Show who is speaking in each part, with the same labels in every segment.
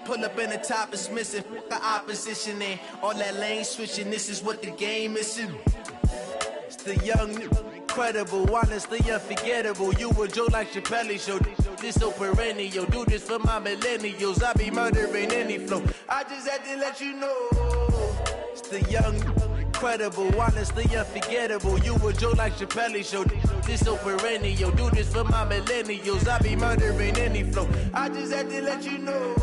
Speaker 1: Pull up in the top is missing, the opposition in. All that lane switching, this is what the game is. It's the young, incredible, honestly unforgettable. You a joke like Chappelle show. This so perennial, do this for my millennials. I be murdering any flow. I just had to let you know. It's the young, incredible, honestly unforgettable. You a joke like Chappelle show. This so perennial, do this for my millennials. I be murdering any flow. I just had to let you know.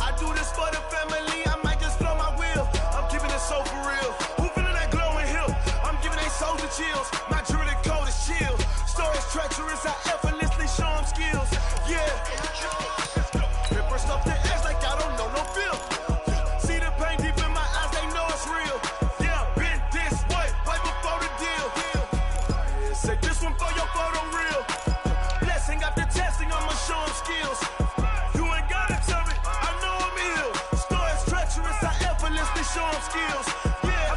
Speaker 2: I do this for the family, I might just blow my wheel. I'm keeping it so for real. Who feeling that glowing hill? I'm giving they soldier chills. My jewelry code is chill. Stories treacherous, I effortlessly show them skills. Yeah. Ripper stuff the edge like I don't know no feel. See the pain deep in my eyes, they know it's real. Yeah, been this way, right before the deal. Say this one for your photo real. Blessing after testing, I'ma show them skills. Show them skills. Yeah,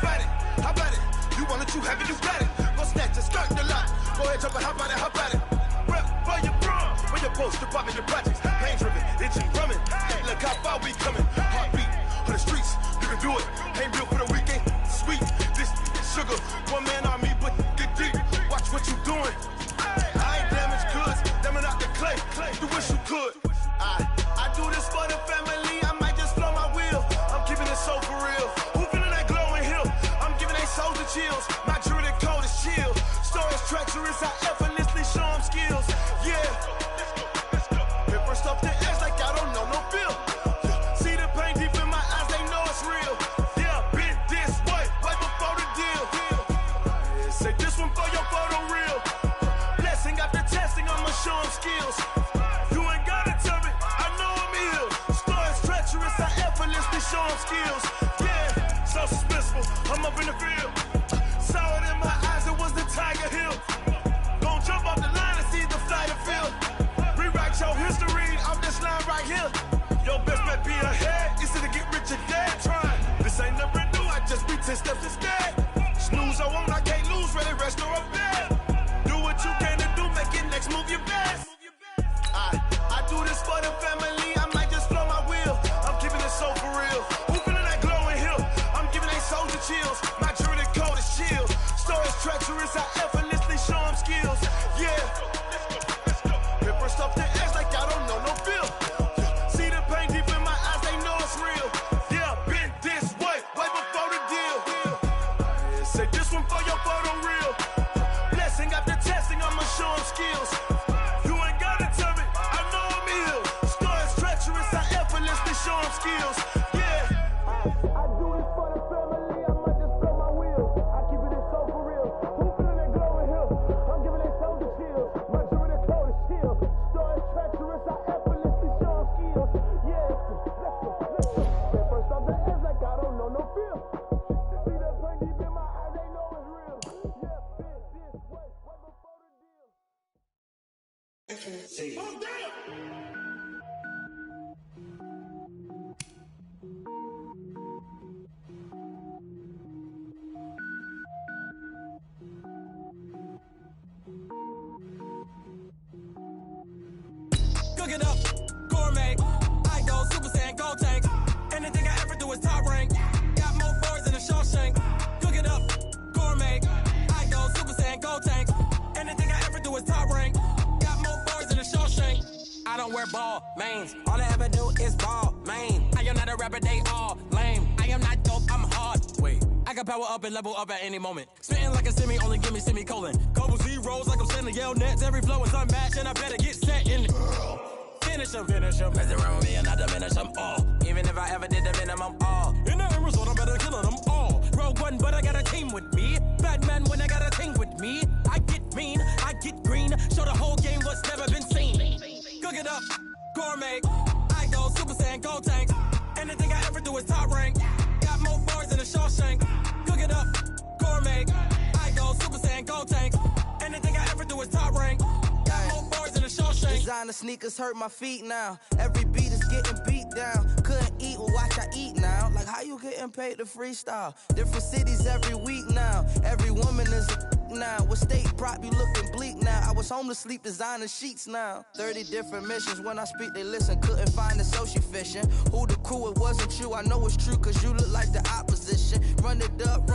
Speaker 2: how about it? You want it, you have it, you got it. Go snatch it, skirt the lot. Go ahead, jump it, how about it? Rep where you from? Where you post, department, your projects. Pain driven, itching, drumming. Hey, look how far we coming. Heartbeat on the streets, you can do it. Ain't built for the weekend, sweet. This sugar, one man on me, but get deep. Watch what you doing. I ain't damaged goods, damn out the clay. You wish you could. I do this for the family, I might just blow my wheel. I'm keeping it so for real. Who feeling that glowing hill? I'm giving they soldier chills. My jewelry code is chill. Stories treacherous, I effortlessly show them skills. Yeah. Ripper stuff the edge like I don't know no feel. See the pain deep in my eyes, they know it's real. Yeah, been this way, right before the deal. Say this one for your photo real. Blessing after testing, I'ma show them skills. Show them skills, yeah, so suspenseful, I'm up in the field. Saw it in my eyes, it was the Tiger Hill. Gon' jump off the line and see the flight of field. Rewrite your history off this line right here. Your best bet be ahead, easy to get rich or dead. Trying, this ain't never new, I just be 10 steps instead. Snooze I won't, I can't lose, ready, rest or up bed. Do what you can to do, make it next move your best. I do this for the family, I might just blow my wheel. I'm keeping it so for real. Who feeling that glowing hill? I'm giving they soldier chills. My jewelry code is chill. Stories treacherous, I effortlessly show them skills. Yeah. Ripper stuff the edge like I don't know no feel. See the pain deep in my eyes, they know it's real. Yeah, been this way, way before the deal. Say this one for your photo real. Blessing after testing, I'ma show them skills. Show them skills, yeah. I do this for the family, I might just blow my wheel. I keep it so for real. Who feeling that glowing hill? I'm giving they soldier chills. My jewelry code is chill. Stories treacherous, I effortlessly show them skills. Yeah, let's go. First off the edge like I don't know no feel. See that pain deep in my eyes, they know it's real. Yeah, this way, right before the deal. Oh, damn!
Speaker 3: Cook it up, gourmet. I go Super Saiyan, gold tank. Anything I ever do is top rank. Got more boys than a Shawshank. Cook it up, gourmet. I go Super Saiyan, gold tank. Anything I ever do is top rank. Got more boys than a Shawshank. I don't wear ball mains. All I ever do is ball main. I am not a rapper, they all lame. I am not dope, I'm hard. Wait, I can power up and level up at any moment. Spitting like a semi, only give me semicolon. Couple zeros like I'm sending yell nets. Every flow is unmatched and I better get set in. Finish them. Mess around with me and I diminish them all. Even if I ever did the minimum, all. In the end result, I'm better killing them all. Rogue One, but I got a team with me. Batman when I got a team with me. I get mean, I get green. Show the whole game what's never been seen. Cook it up, gourmet. I go Super Saiyan, gold tank. Anything I ever do is top rank. Got more bars than a Shawshank. Cook it up, gourmet. is top rank. Got more bars than a Shawshank.
Speaker 4: Designer sneakers hurt my feet now. Every beat is getting beat down. Couldn't eat, well watch I eat now. Like how you getting paid to freestyle? Different cities every week now. Every woman is a now. With state prop, you looking bleak now. I was home to sleep, designer sheets now. 30 different missions. When I speak, they listen. Couldn't find the social fishing. Who the crew, it wasn't you. I know it's true, cause you look like the opposition. Run it up,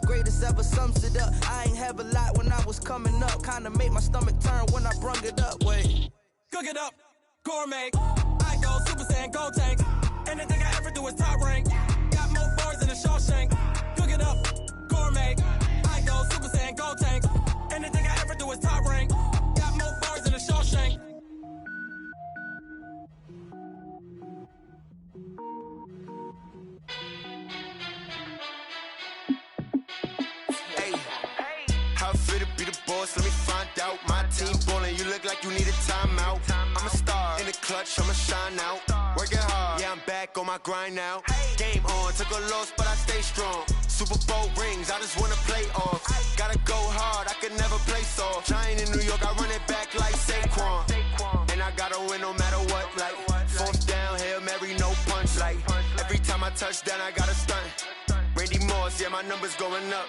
Speaker 4: greatest ever sums it up. I ain't have a lot when I was coming up. Kinda made my stomach turn when I brung it up. Wait.
Speaker 3: Cook it up, gourmet. I go Super Saiyan, go tank. Anything I ever do is top rank. Got more bars than a Shawshank. Cook it up, gourmet. I go Super Saiyan, go tank. Anything I ever do is top rank. Got more bars than a Shawshank.
Speaker 2: How fit to be the boss? Let me find out. My team ballin', you look like you need a timeout. I'm a star in the clutch, I'ma shine out. Working hard, yeah, I'm back on my grind now. Game on, took a loss, but I stay strong. Super Bowl rings, I just wanna play off. Gotta go hard, I could never play soft. Giant in New York, I run it back like Saquon. And I gotta win no matter what, like fourth down, Hail Mary, no punch. Like every time I touch down, I gotta stunt. Randy Moss, yeah, my numbers going up.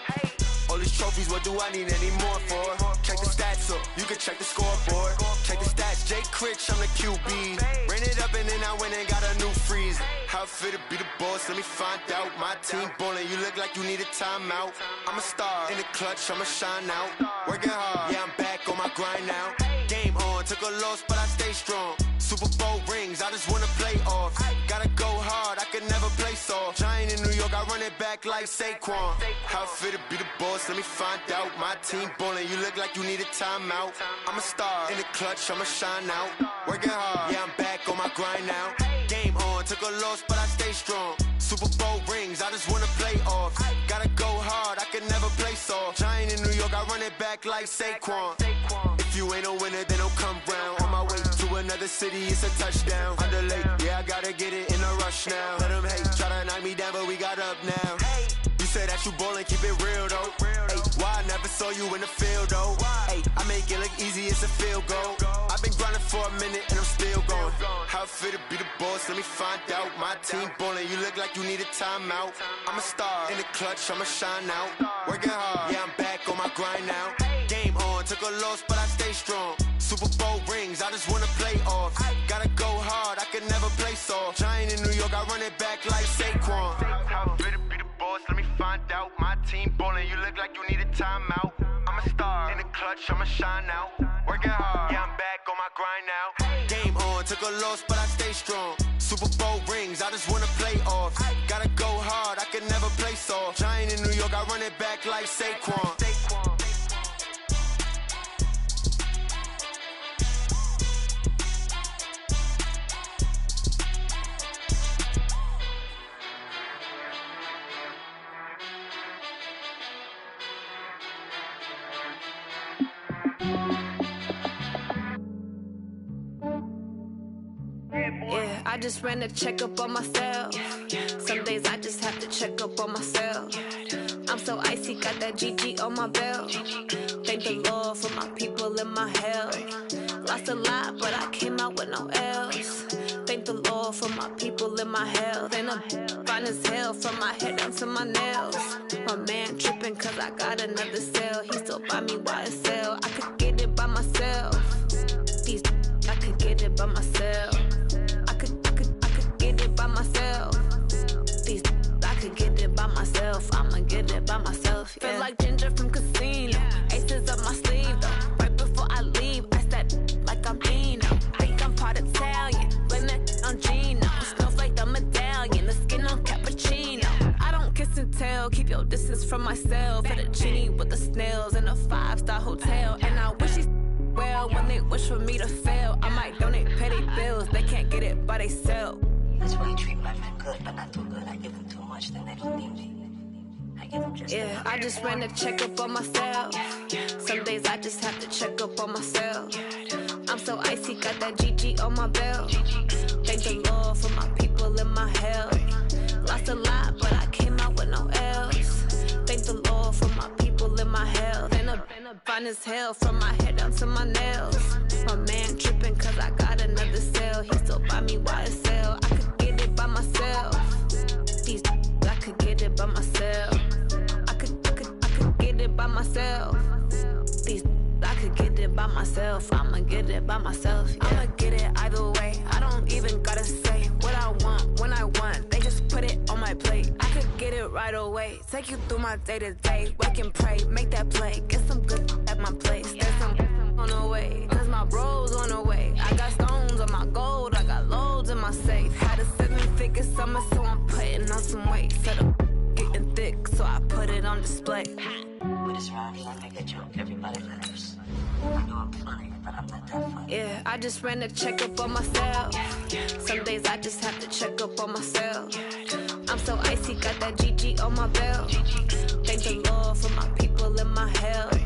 Speaker 2: All these trophies, what do I need any more for? Check the stats up, you can check the scoreboard. Check the stats, Jay Critch, I'm the QB. Ran it up and then I went and got a new freeze. How fit to be the boss, let me find out. My team ballin', you look like you need a timeout. I'm a star in the clutch, I'ma shine out. Working hard, yeah, I'm back on my grind now. Game on, took a loss, but I stay strong. Super Bowl rings, I just wanna play off. Gotta go hard, I could never play soft. Giant in New York, I run it back like Saquon. How fit to be the boss, let me find out. My team ballin', you look like you need a timeout. I'm a star in the clutch, I'ma shine out. Working hard, yeah, I'm back on my grind now. Game on, took a loss, but I stay strong. Super Bowl rings, I just wanna play off. Gotta go hard, I could never play soft. Giant in New York, I run it back like Saquon. If you ain't a winner, then don't come round. On my way to another city, it's a touchdown. Underlay, yeah, I gotta get it in a rush now. Let them hate, try to knock me down, but we got up now. You say that you ballin', keep it real though. Hey, why I never saw you in the field though? Hey, I make it look easy, it's a field goal. I've been grinding for a minute and I'm still going. How fit to be the boss, let me find out. My team ballin', you look like you need a timeout. I'm a star in the clutch, I'ma shine out. Working hard, yeah, I'm back on my grind now. Game on, took a loss, but I stay strong. Super Bowl rings, I just wanna play off. Gotta go hard, I could never play soft. Giant in New York, I run it back like Saquon. How fit to be the boss, let me find out. My team ballin', you look like you need a timeout. I'm a star in the clutch, I'ma shine out. Working hard, yeah, I'm back on my grind now. Game on, took a loss, but I stay strong. Super Bowl rings, I just wanna play off. Gotta go hard, I could never play soft. Giant in New York, I run it back like Saquon.
Speaker 5: Yeah, I just ran a checkup on myself. Some days I just have to check up on myself. I'm so icy, got that GG on my belt. Thank the Lord for my people in my health. Lost a lot, but I came out with no else. Thank the Lord for my people in my health. And I'm fine as hell from my head down to my nails. My man tripping cause I got another cell. He still buy me YSL. I could get it by myself. These I could get it by myself. I could get it by myself. These I could get it by myself. I'ma get it by myself. Yeah. Feel like Ginger from Casino. Aces up my sleeve though. Right before I leave, I said like I'm Dino. Think I'm part Italian. Blame that on Gino. Smells like the medallion. The skin on cappuccino. I don't kiss and tell. Keep your distance from myself. For the genie with the snails in a 5-star hotel. And I wish he's well when they wish for me to fail. I might donate petty bills. They can't get it by themselves.
Speaker 6: That's why you treat my men good, but not too good. I give them too much, then they don't need me. I give them just
Speaker 5: yeah, I just ran a checkup on myself. Some days I just have to check up on myself. I'm so icy, got that GG on my belt. Thank the Lord for my people in my health. Lost a lot, but I came out with no else. Thank the Lord for my people in my health. And a fine as hell from my head down to my nails. My man tripping cause I got another sale. He still buy me YSL. I could get it by myself. These I could get it by myself. I could get it by myself. These I could get it by myself. I'ma get it by myself. Yeah. I'ma get it either way. I don't even gotta say what I want when I want. They just put it on my plate. I could get it right away. Take you through my day to day. Wake and pray, make that play. Get some good at my place. There's some on the way. Cause my bro's on the way. I got stones on my gold. I got loads in my safe. Had a 7-figure summer, so I'm putting on some weight. Set up getting thick, so I put it on display.
Speaker 6: With this round here, I make a joke, everybody laughs. I know I'm funny, but I'm not that funny.
Speaker 5: Yeah, I just ran a checkup on myself. Some days I just have to check up on myself. I'm so icy, got that GG on my belt. Thank the Lord for my people in my health.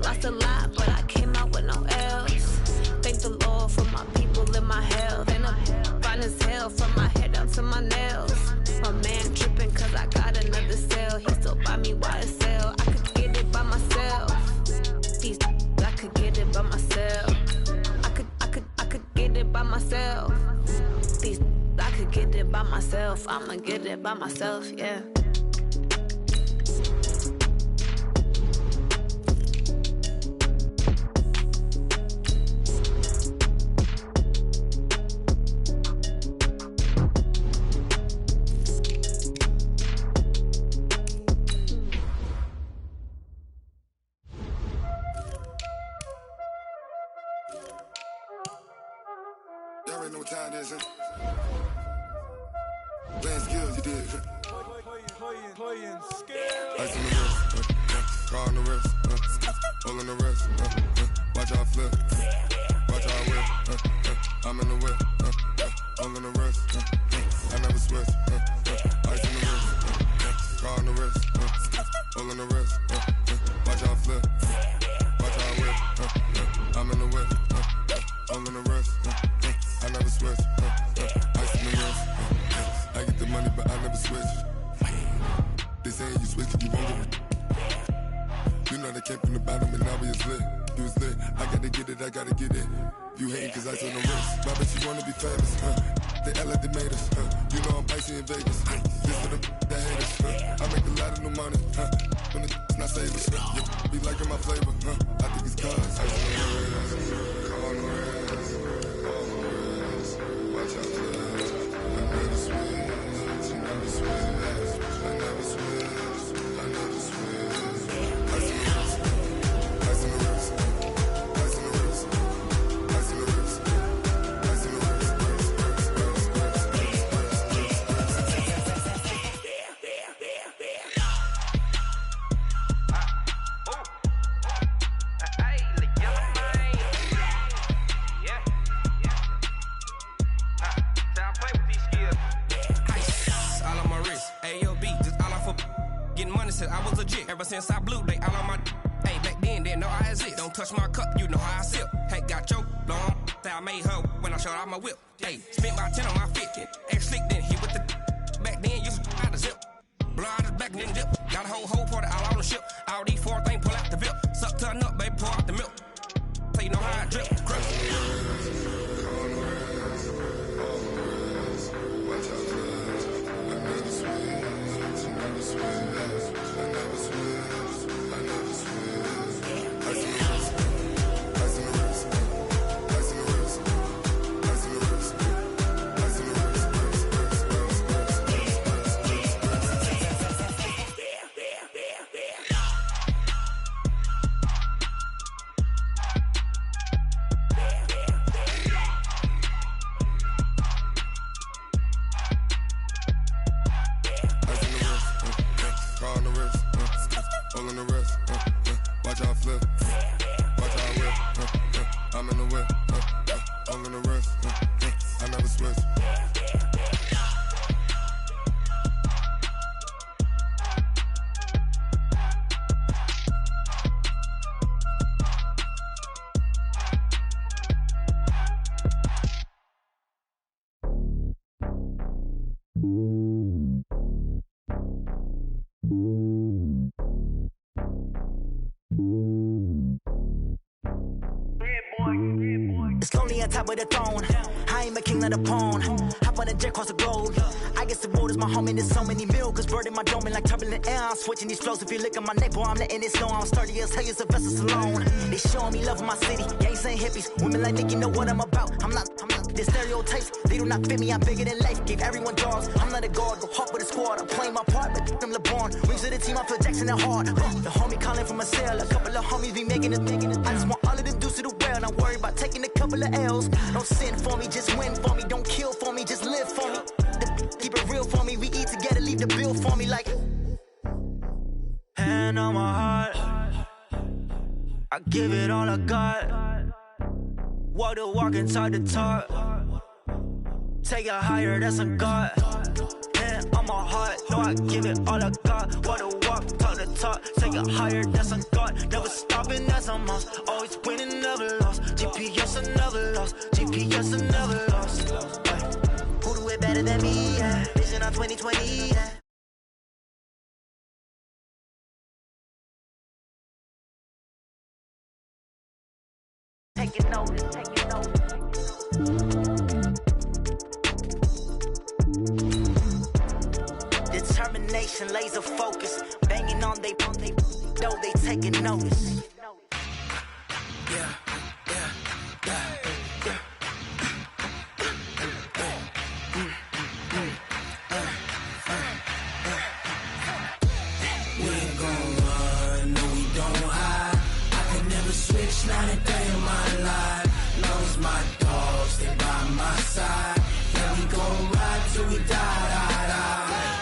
Speaker 5: Lost a lot, but I came out with no else. Thank the Lord for my people in my health. And I'm fine as hell from my head down to my nails. My man tripping cause I got another sale. He still buy me YSL. I could get it by myself. These I could get it by myself. I could get it by myself. These I could get it by myself. I'ma get it by myself, yeah.
Speaker 2: Y'all already know what time it is, huh? Playing skills, you did.
Speaker 3: Playing skills.
Speaker 2: Ice on the wrist, car on the wrist, hole in the wrist, watch how I flip, watch how I whip, I'm in the whip, hole in the wrist, I never switch, ice on the wrist, car on the wrist, hole in the wrist, watch how I flip, watch how I whip, I'm in the whip, hole in the wrist, I never switch, ice on the wrist, I get the money but I never switch. They say you switch it, you won't get it. You know they came from the bottom and now we is lit. You was lit, I gotta get it, I gotta get it. You hating cause ice on the wrist. My bitch, you wanna be famous, They act like they made us, You know I'm icy in Vegas, This for the that hate us, I make a lot of new money, When it's not savers, Be liking my flavor, I think it's cause ice on the wrist, car on the wrist, all on the wrist. Watch out for that. I never switch, you never switch. I never switch, I never switch. Ice on the wrist, ice on the wrist, ice on the wrist, ice on the wrist, ice on the wrist,
Speaker 3: I was legit. Ever since I blew, they all on my. Hey, back then, didn't know I exist. Don't touch my cup, you know how I sip. Hey, got your long. I made her when I showed out my whip. Hey, spent about 10 on my 50. X slick, then hit with the. Back then, used to out the zip. Blow out his back, then dip. Got a whole party all on the ship. All these 4 things pull out the VIP. Suck, turn up, baby, pour out the milk. So you know how I drip. Crush.
Speaker 7: Ooh. It's lonely on top of the throne. I ain't a king of the pawn. Hop on a jet across the globe. I guess the world is my home and there's so many milk. Bird in my dome and like turbulent air. I'm switching these flows. If you look at my neck, boy, I'm letting it snow. I'm sturdy as hell, as a vessel alone. They showing me love in my city. Gangs ain't hippies. Women like Nicki know what I'm about. I'm not. The stereotypes, they do not fit me. I'm bigger than life. Gave everyone dogs. I'm not a guard. Go hard with a squad. I'm playing my part, but them LeBron. Rings of the team, I feel Jackson and hard. The homie calling from a cell. A couple of homies be making it. I just want all of them dudes to do well. Not worry about taking a couple of L's. Don't sin for me, just win for me. Don't kill for me, just live for me. Keep it real for me. We eat together, leave the bill for me like. Hand on my heart, I give it all I got. Walk the walk and talk the talk. Take it higher, that's a God. Hand on my heart, no, I give it all I got. Walk the walk, talk the talk. Take it higher, that's a God. Never stopping, that's a must. Always winning, never lost. GPS, I never lost. GPS, I never lost. Who do it better than me? Yeah. Vision on 2020. Yeah. Taking notice, taking notice. Determination, laser focus, banging on they know they taking notice. Yeah.
Speaker 8: We ain't gon' run, no we don't hide. I can never switch, not a day in my life. Long as my dogs stay by my side. Yeah, we gon' ride till we die.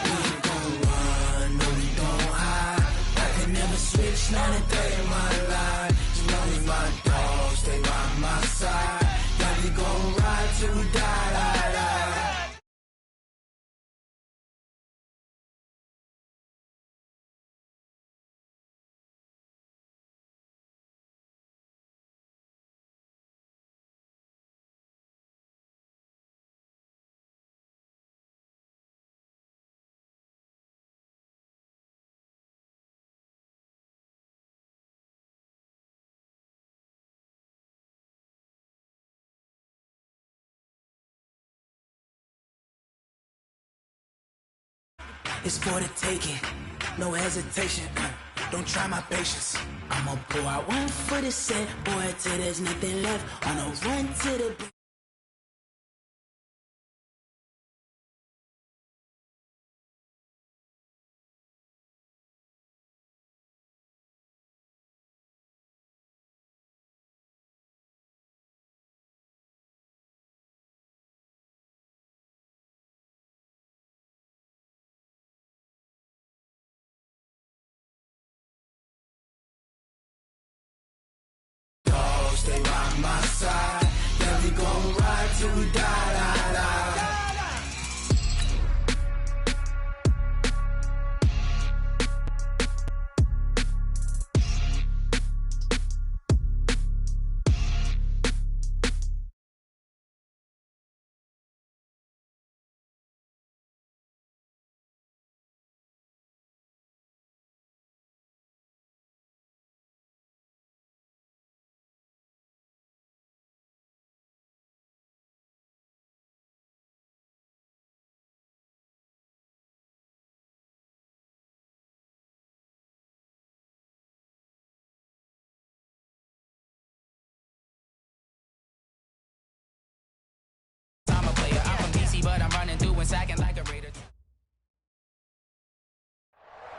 Speaker 8: We ain't gon' run, no we don't hide. I can never switch, not a day in my life. As long as my dogs stay by my side. Yeah, we gon' ride till we die.
Speaker 7: It's for the taking, no hesitation. Don't try my patience. I'ma pour out one for the set, boy, till there's nothing left. On a run to the.
Speaker 8: Stay by my side. Yeah, we gon' ride till we die.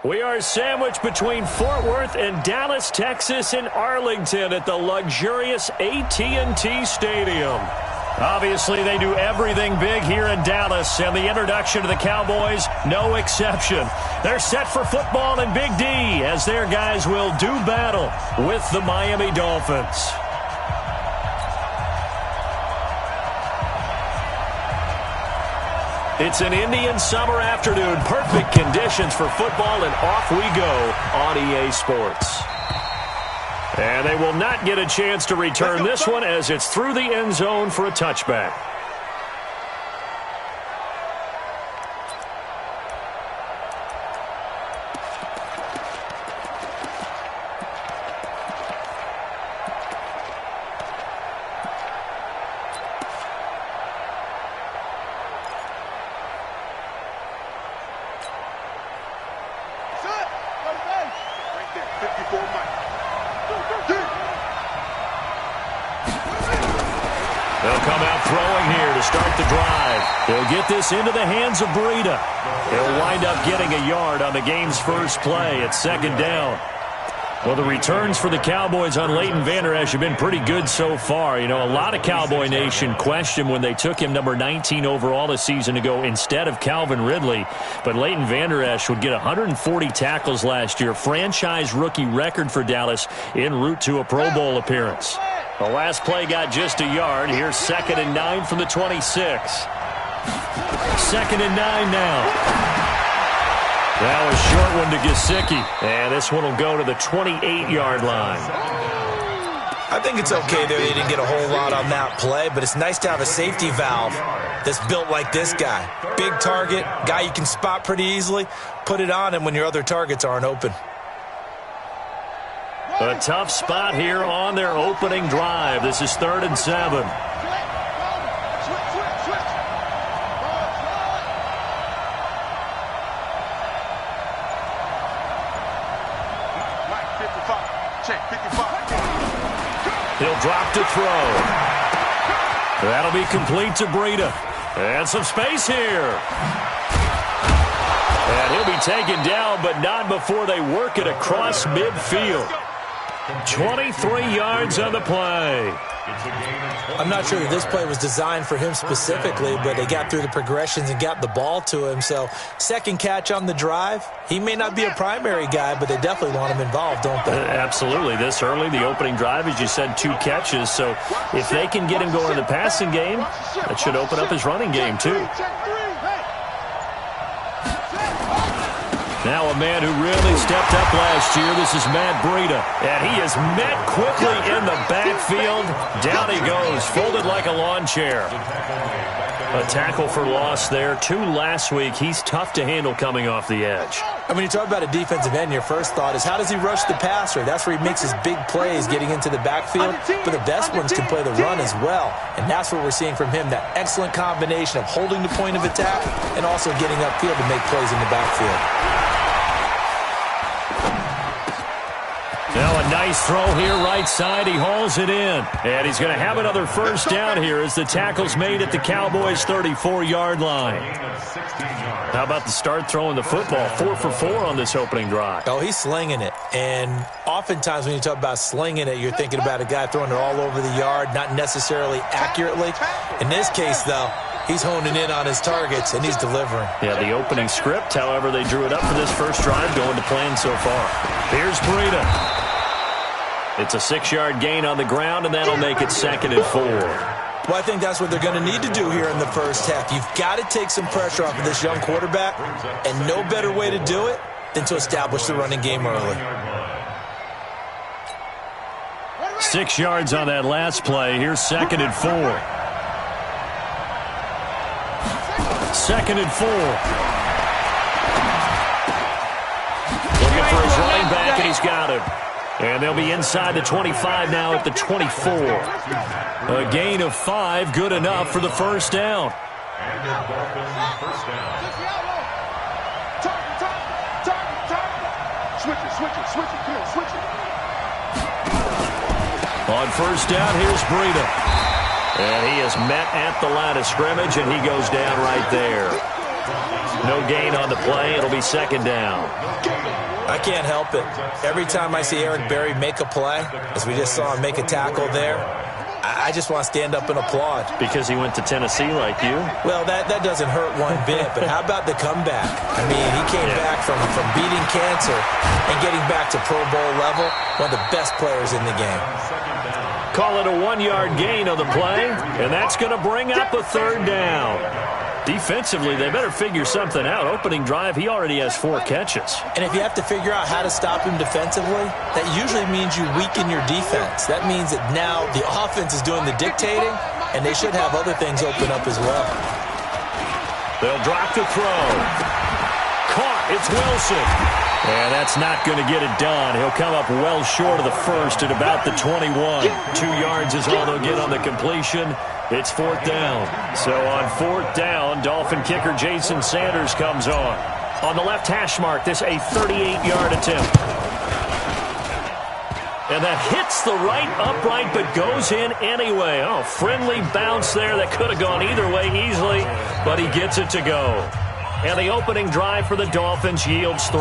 Speaker 9: We are sandwiched between Fort Worth and Dallas, Texas, and Arlington at the luxurious AT&T Stadium. Obviously, they do everything big here in Dallas, and the introduction to the Cowboys, no exception. They're set for football in Big D as their guys will do battle with the Miami Dolphins. It's an Indian summer afternoon. Perfect conditions for football, and off we go on EA Sports. And they will not get a chance to return this one as it's through the end zone for a touchback.
Speaker 2: before Mike.
Speaker 9: They'll come out throwing here to start the drive. They'll get this into the hands of Breida. He'll wind up getting a yard on the game's first play. It's second down. Well, the returns for the Cowboys on Leighton Vander Esch have been pretty good so far. You know, a lot of Cowboy Nation questioned when they took him number 19 overall a season ago instead of Calvin Ridley. But Leighton Vander Esch would get 140 tackles last year, franchise rookie record for Dallas en route to a Pro Bowl appearance. The last play got just a yard. Here's 2nd and 9 from the 26. 2nd and 9 now. That was short one to Gesicki. And this one will go to the 28-yard line.
Speaker 10: I think it's okay that they didn't get a whole lot on that play, but it's nice to have a safety valve that's built like this guy. Big target, guy you can spot pretty easily. Put it on him when your other targets aren't open.
Speaker 9: A tough spot here on their opening drive. This is 3rd and 7. He'll drop to throw. That'll be complete to Breida. And some space here. And he'll be taken down, but not before they work it across midfield. 23 yards on the play.
Speaker 10: I'm not sure that this play was designed for him specifically, but they got through the progressions and got the ball to him. So, second catch on the drive. He may not be a primary guy, but they definitely want him involved, don't they?
Speaker 9: Absolutely. This early, the opening drive, as you said, 2 catches. So, if they can get him going in the passing game, that should open up his running game, too. Now a man who really stepped up last year. This is Matt Breida. And he is met quickly in the backfield. Down he goes, folded like a lawn chair. A tackle for loss there. 2 last week. He's tough to handle coming off the edge.
Speaker 10: And when you talk about a defensive end, your first thought is, how does he rush the passer? That's where he makes his big plays getting into the backfield. But the best ones can play the run as well. And that's what we're seeing from him, that excellent combination of holding the point of attack and also getting upfield to make plays in the backfield.
Speaker 9: Now a nice throw here right side. He hauls it in. And he's going to have another first down here as the tackle's made at the Cowboys' 34-yard line. How about the start throwing the football? 4 for 4 on this opening drive.
Speaker 10: Oh, he's slinging it. And oftentimes when you talk about slinging it, you're thinking about a guy throwing it all over the yard, not necessarily accurately. In this case, though, he's honing in on his targets, and he's delivering.
Speaker 9: Yeah, the opening script, however, they drew it up for this first drive, going to plan so far. Here's Breida. It's a 6-yard gain on the ground, and that'll make it 2nd and 4.
Speaker 10: Well, I think that's what they're going to need to do here in the first half. You've got to take some pressure off of this young quarterback, and no better way to do it than to establish the running game early.
Speaker 9: 6 yards on that last play. Here's 2nd and 4. 2nd and 4. Looking for his running back, and he's got him. And they'll be inside the 25 now at the 24. A gain of 5, good enough for the first down. On first down, here's Breida. And he is met at the line of scrimmage, and he goes down right there. No gain on the play. It'll be 2nd down.
Speaker 10: I can't help it. Every time I see Eric Berry make a play, as we just saw him make a tackle there, I just want to stand up and applaud.
Speaker 9: Because he went to Tennessee like you?
Speaker 10: Well, that doesn't hurt one bit, but how about the comeback? I mean, he came back from beating cancer and getting back to Pro Bowl level, one of the best players in the game.
Speaker 9: Call it a 1-yard gain on the play, and that's going to bring up a 3rd down. Defensively, they better figure something out. Opening drive, he already has 4 catches.
Speaker 10: And if you have to figure out how to stop him defensively, that usually means you weaken your defense. That means that now the offense is doing the dictating, and they should have other things open up as well.
Speaker 9: They'll drop the throw. Caught. It's Wilson. And that's not going to get it done. He'll come up well short of the first at about the 21. 2 yards is all they'll get on the completion. It's 4th down. So on 4th down, Dolphin kicker Jason Sanders comes on. On the left hash mark, this a 38-yard attempt. And that hits the right upright but goes in anyway. Oh, friendly bounce there that could have gone either way easily, but he gets it to go. And the opening drive for the Dolphins yields 3.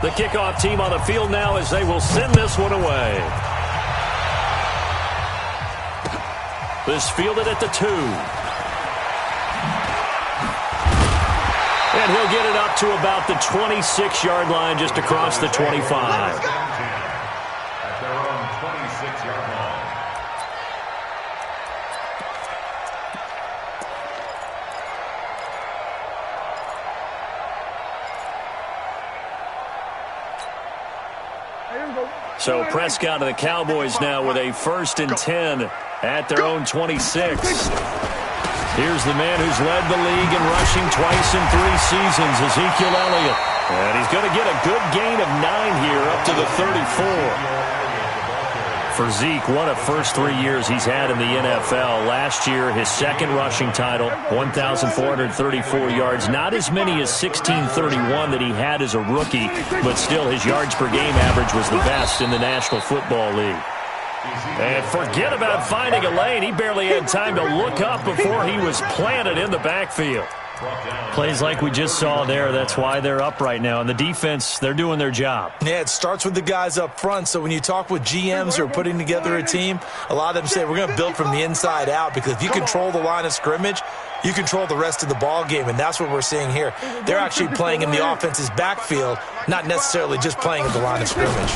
Speaker 9: The kickoff team on the field now as they will send this one away. This fielded at the 2. And he'll get it up to about the 26-yard line, just across the 25.
Speaker 11: At their own 26-yard line.
Speaker 9: So Prescott and the Cowboys now with a 1st and 10 at their own 26. Here's the man who's led the league in rushing twice in 3 seasons, Ezekiel Elliott. And he's going to get a good gain of 9 here up to the 34. For Zeke, what a first 3 years he's had in the NFL. Last year, his 2nd rushing title, 1,434 yards. Not as many as 1,631 that he had as a rookie, but still his yards per game average was the best in the National Football League. And forget about finding a lane. He barely had time to look up before he was planted in the backfield. Plays like we just saw there, that's why they're up right now. And the defense, they're doing their job.
Speaker 10: Yeah, it starts with the guys up front. So when you talk with GMs who are putting together a team, a lot of them say we're going to build from the inside out, because if you control the line of scrimmage, you control the rest of the ball game, and that's what we're seeing here. They're actually playing in the offense's backfield, not necessarily just playing at the line of scrimmage.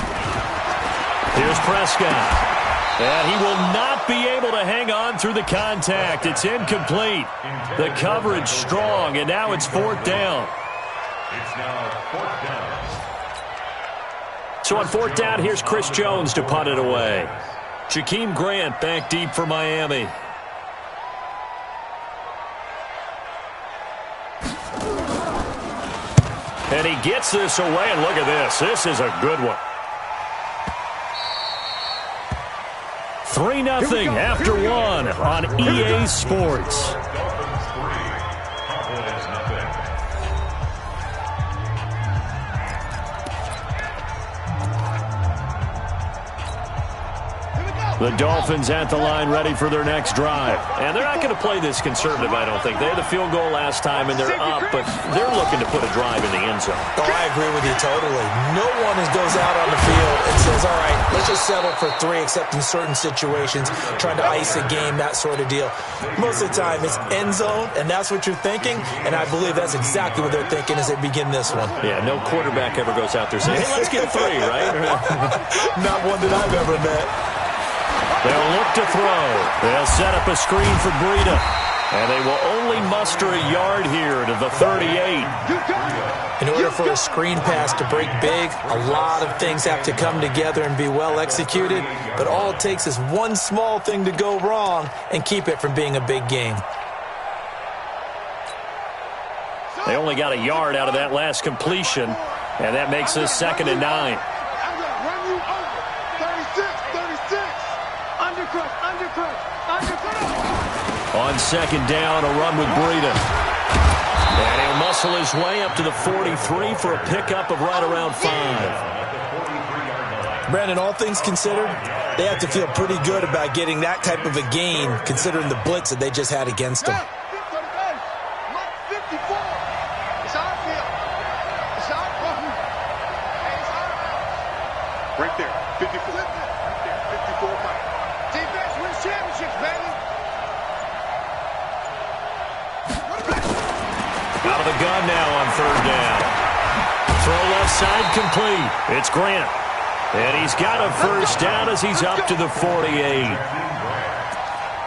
Speaker 9: Here's Prescott. And he will not be able to hang on through the contact. It's incomplete. The coverage strong, and now it's 4th down.
Speaker 11: It's now 4th down.
Speaker 9: So on 4th down, here's Chris Jones to punt it away. Jakeem Grant back deep for Miami. And he gets this away, and look at this. This is a good one. 3-0 after 1 on EA Sports.
Speaker 11: Dolphins 3, Cowboys nothing.
Speaker 9: The Dolphins at the line, ready for their next drive. And they're not going to play this conservative, I don't think. They had the field goal last time, and they're up, but they're looking to put a drive in the end zone.
Speaker 10: Oh, I agree with you totally. No one goes out on the field and says, all right, let's just settle for 3, except in certain situations, trying to ice a game, that sort of deal. Most of the time, it's end zone, and that's what you're thinking, and I believe that's exactly what they're thinking as they begin this one.
Speaker 9: Yeah, no quarterback ever goes out there saying, hey, let's get 3, right?
Speaker 10: Not one that I've ever met.
Speaker 9: They'll look to throw. They'll set up a screen for Breida. And they will only muster a yard here to the 38.
Speaker 10: In order for a screen pass to break big, a lot of things have to come together and be well executed. But all it takes is one small thing to go wrong and keep it from being a big game.
Speaker 9: They only got a yard out of that last completion. And that makes this 2nd and 9. On 2nd down, a run with Breida. And he'll muscle his way up to the 43 for a pickup of right around 5.
Speaker 10: Brandon, all things considered, they have to feel pretty good about getting that type of a gain, considering the blitz that they just had against them.
Speaker 2: Right there, 54. Defense wins championships, baby.
Speaker 9: Out of the gun now on 3rd down. Throw left side complete. It's Grant. And he's got a 1st down as he's up to the 48.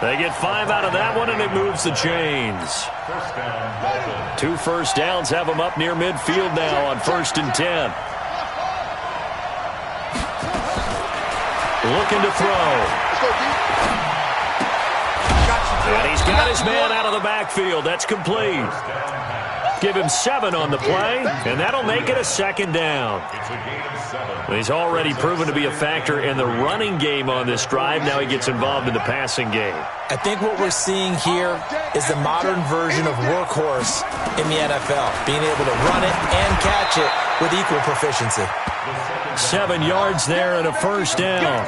Speaker 9: They get 5 out of that one, and it moves the chains. 2 first downs have them up near midfield now on 1st and 10. Looking to throw. And he's got his man out of the backfield. That's complete. Give him 7 on the play, and that'll make it a second down. He's already proven to be a factor in the running game on this drive. Now he gets involved in the passing game.
Speaker 10: I think what we're seeing here is the modern version of workhorse in the NFL, being able to run it and catch it with equal proficiency.
Speaker 9: 7 yards there and a first down.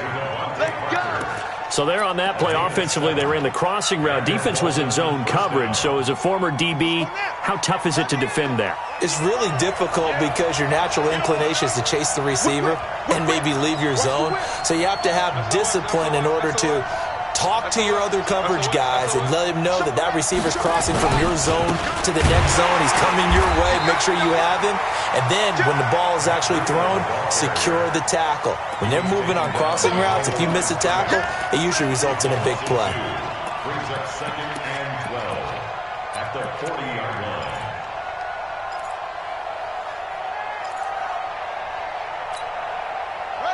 Speaker 9: So there on that play, offensively, they ran the crossing route. Defense was in zone coverage. So as a former DB, how tough is it to defend that?
Speaker 10: It's really difficult because your natural inclination is to chase the receiver and maybe leave your zone. So you have to have discipline in order to talk to your other coverage guys and let him know that that receiver's crossing from your zone to the next zone. He's coming your way. Make sure you have him. And then when the ball is actually thrown, secure the tackle. When they're moving on crossing routes, if you miss a tackle, it usually results in a big play.
Speaker 11: Brings up 2nd and 12 at the 40-yard line.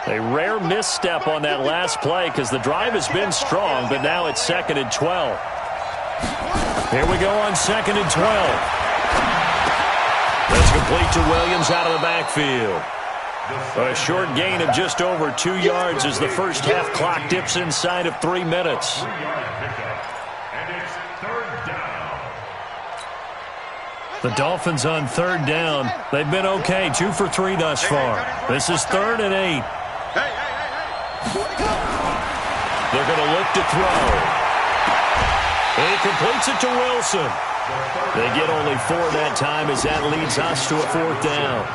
Speaker 9: A rare misstep on that last play because the drive has been strong, but now it's 2nd and 12. Here we go on 2nd and 12. That's complete to Williams out of the backfield. A short gain of just over 2 yards as the first half clock dips inside of 3 minutes.
Speaker 11: And it's 3rd down.
Speaker 9: The Dolphins on 3rd down. They've been okay, 2 for 3 thus far. This is 3rd and 8. They're going to look to throw. And he completes it to Wilson. They get only 4 that time as that leads us to a 4th down.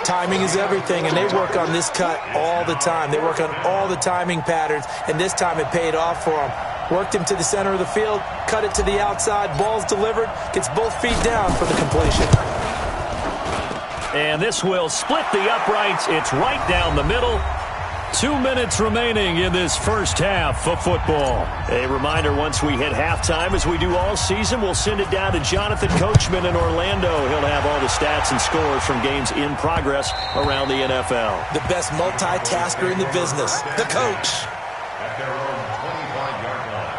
Speaker 10: Timing is everything, and they work on this cut all the time. They work on all the timing patterns, and this time it paid off for them. Worked him to the center of the field, cut it to the outside, ball's delivered, gets both feet down for the completion.
Speaker 9: And this will split the uprights. It's right down the middle. 2 minutes remaining in this first half of football. A reminder, once we hit halftime, as we do all season, we'll send it down to Jonathan Coachman in Orlando. He'll have all the stats and scores from games in progress around the NFL.
Speaker 10: The best multitasker in the business, the coach.
Speaker 11: At their own 25-yard line.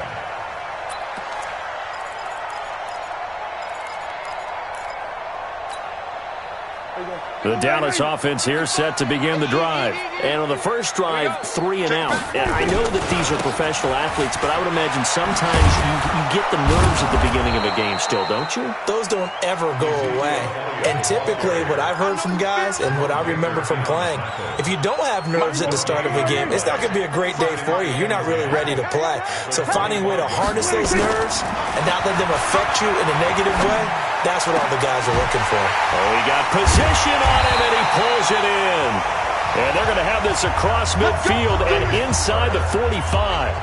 Speaker 9: The Dallas offense here set to begin the drive. And on the first drive, 3 and out. And I know that these are professional athletes, but I would imagine sometimes you get the nerves at the beginning of a game still, don't you?
Speaker 10: Those don't ever go away. And typically what I've heard from guys and what I remember from playing, if you don't have nerves at the start of a game, it's not going to be a great day for you. You're not really ready to play. So finding a way to harness those nerves and not let them affect you in a negative way, that's what all the guys are looking for.
Speaker 9: Oh, he got position on him, and he pulls it in. And they're going to have this across midfield and inside the 45.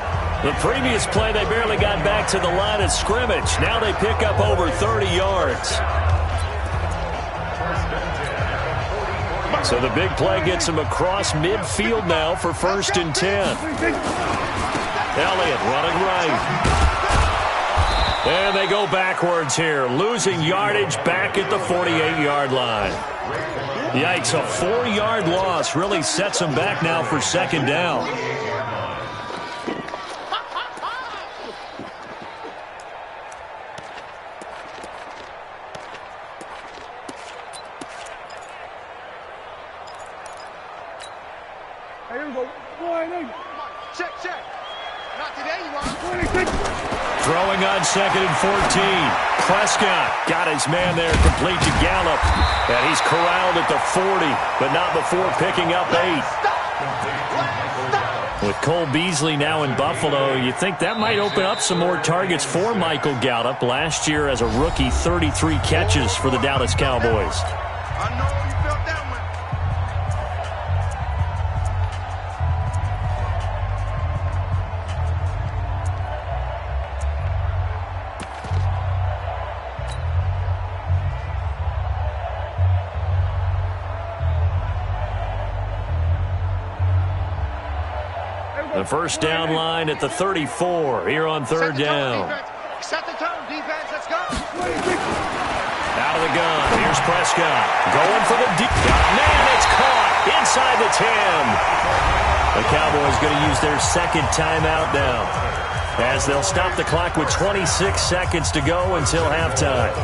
Speaker 9: The previous play, they barely got back to the line of scrimmage. Now they pick up over 30 yards. So the big play gets him across midfield now for 1st and 10. Elliott running right. And they go backwards here, losing yardage back at the 48-yard line. Yikes, a 4-yard loss really sets them back now for 2nd down.
Speaker 2: Here we go. Check, check. Not today, you want.
Speaker 9: Throwing on 2nd and 14. Prescott got his man there complete to Gallup. And he's corralled at the 40, but not before picking up 8. With Cole Beasley now in Buffalo, you think that might open up some more targets for Michael Gallup. Last year as a rookie, 33 catches for the Dallas Cowboys.
Speaker 2: I know you felt that one.
Speaker 9: The first down line at the 34 here on 3rd down.
Speaker 2: Set the tone, defense. Let's go.
Speaker 9: Out of the gun. Here's Prescott. Going for the deep. Man, it's caught inside the 10. The Cowboys going to use their 2nd timeout now, as they'll stop the clock with 26 seconds to go until halftime.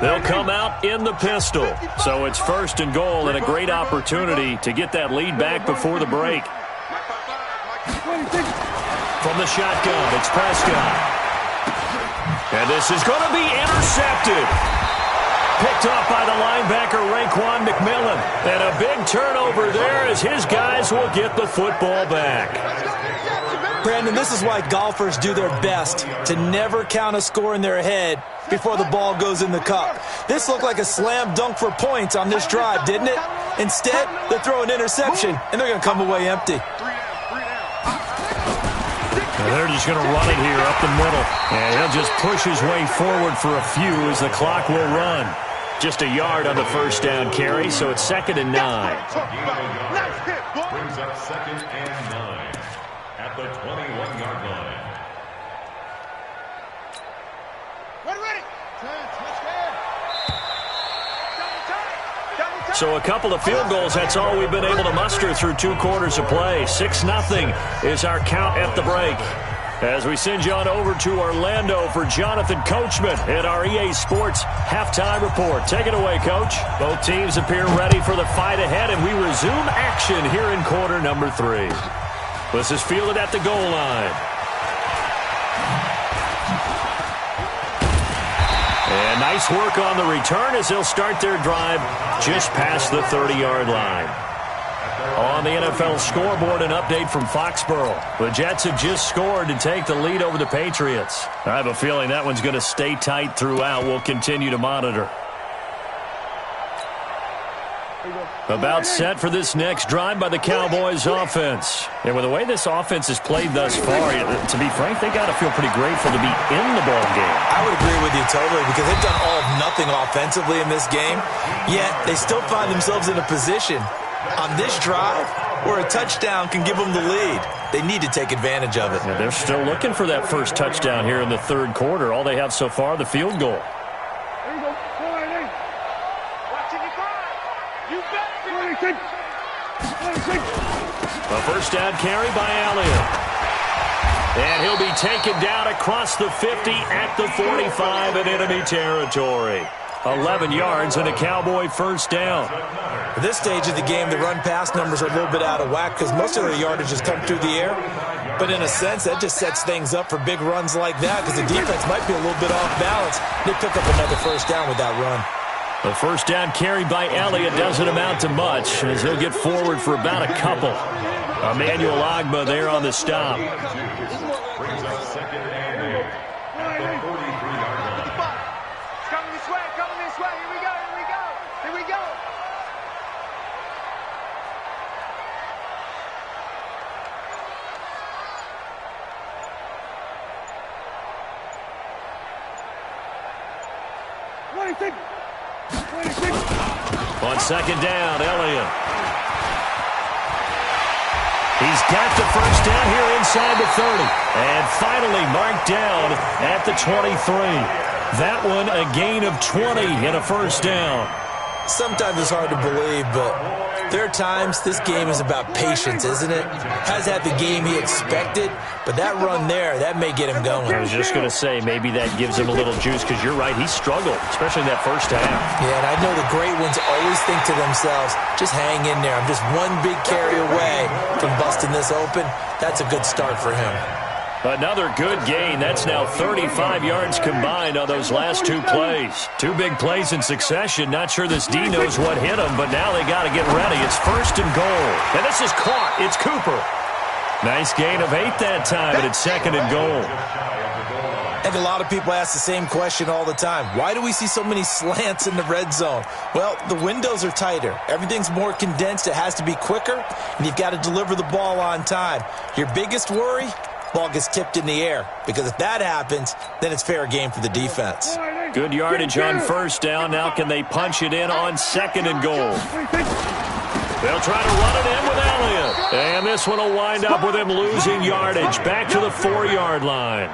Speaker 9: They'll come out in the pistol. So it's 1st and goal and a great opportunity to get that lead back before the break. From the shotgun, it's Prescott. And this is going to be intercepted. Picked off by the linebacker, Raekwon McMillan. And a big turnover there as his guys will get the football back.
Speaker 10: Brandon, this is why golfers do their best to never count a score in their head before the ball goes in the cup. This looked like a slam dunk for points on this drive, didn't it? Instead, they throw an interception, and they're going to come away empty.
Speaker 9: And they're just going to run it here up the middle. And he'll just push his way forward for a few as the clock will run. Just a yard on the 1st down carry, so it's 2nd and 9.
Speaker 11: Brings up 2nd and 9 at the 21-yard line.
Speaker 9: So a couple of field goals, that's all we've been able to muster through 2 quarters of play. 6-0 is our count at the break. As we send you on over to Orlando for Jonathan Coachman in our EA Sports halftime report. Take it away, Coach. Both teams appear ready for the fight ahead, and we resume action here in quarter number 3. This is fielded at the goal line. And nice work on the return as they'll start their drive just past the 30-yard line. On the NFL scoreboard, an update from Foxborough. The Jets have just scored to take the lead over the Patriots. I have a feeling that one's going to stay tight throughout. We'll continue to monitor. About set for this next drive by the Cowboys offense. And with the way this offense has played thus far, to be frank, they got to feel pretty grateful to be in the ball game.
Speaker 10: I would agree with you totally because they've done all of nothing offensively in this game, yet they still find themselves in a position on this drive where a touchdown can give them the lead. They need to take advantage of it.
Speaker 9: Yeah, they're still looking for that first touchdown here in the 3rd quarter. All they have so far, the field goal. A 1st down carry by Elliott. And he'll be taken down across the 50 at the 45 in enemy territory. 11 yards and a Cowboy 1st down.
Speaker 10: At this stage of the game, the run-pass numbers are a little bit out of whack because most of their yardage has come through the air. But in a sense, that just sets things up for big runs like that because the defense might be a little bit off balance. They pick up another 1st down with that run.
Speaker 9: The 1st down carry by Elliott doesn't amount to much as he'll get forward for about a couple. Emmanuel Ogbah there on the stop.
Speaker 11: Brings up 2nd and 8 at the 43-yard line.
Speaker 2: It's coming this way, Here we go, here we go, here we go.
Speaker 9: On 2nd down, Elliott. He's got the 1st down here inside the 30. And finally marked down at the 23. That one a gain of 20 and a 1st down.
Speaker 10: Sometimes it's hard to believe, but there are times this game is about patience, isn't it? Has had the game he expected, but that run there, that may get him going.
Speaker 9: I was just going to say, maybe that gives him a little juice because you're right, he struggled, especially in that 1st half.
Speaker 10: Yeah, and I know the great ones always think to themselves, just hang in there. I'm just one big carry away from busting this open. That's a good start for him.
Speaker 9: Another good gain. That's now 35 yards combined on those last 2 plays. 2 big plays in succession. Not sure this D knows what hit him, but now they got to get ready. It's 1st and goal. And this is caught. It's Cooper. Nice gain of 8 that time, and it's 2nd and goal.
Speaker 10: I think a lot of people ask the same question all the time. Why do we see so many slants in the red zone? Well, the windows are tighter. Everything's more condensed. It has to be quicker, and you've got to deliver the ball on time. Your biggest worry? Ball gets tipped in the air, because if that happens, then it's fair game for the defense.
Speaker 9: Good yardage on 1st down. Now can they punch it in on 2nd and goal? They'll try to run it in with Elliott. And this one will wind up with him losing yardage back to the 4-yard line.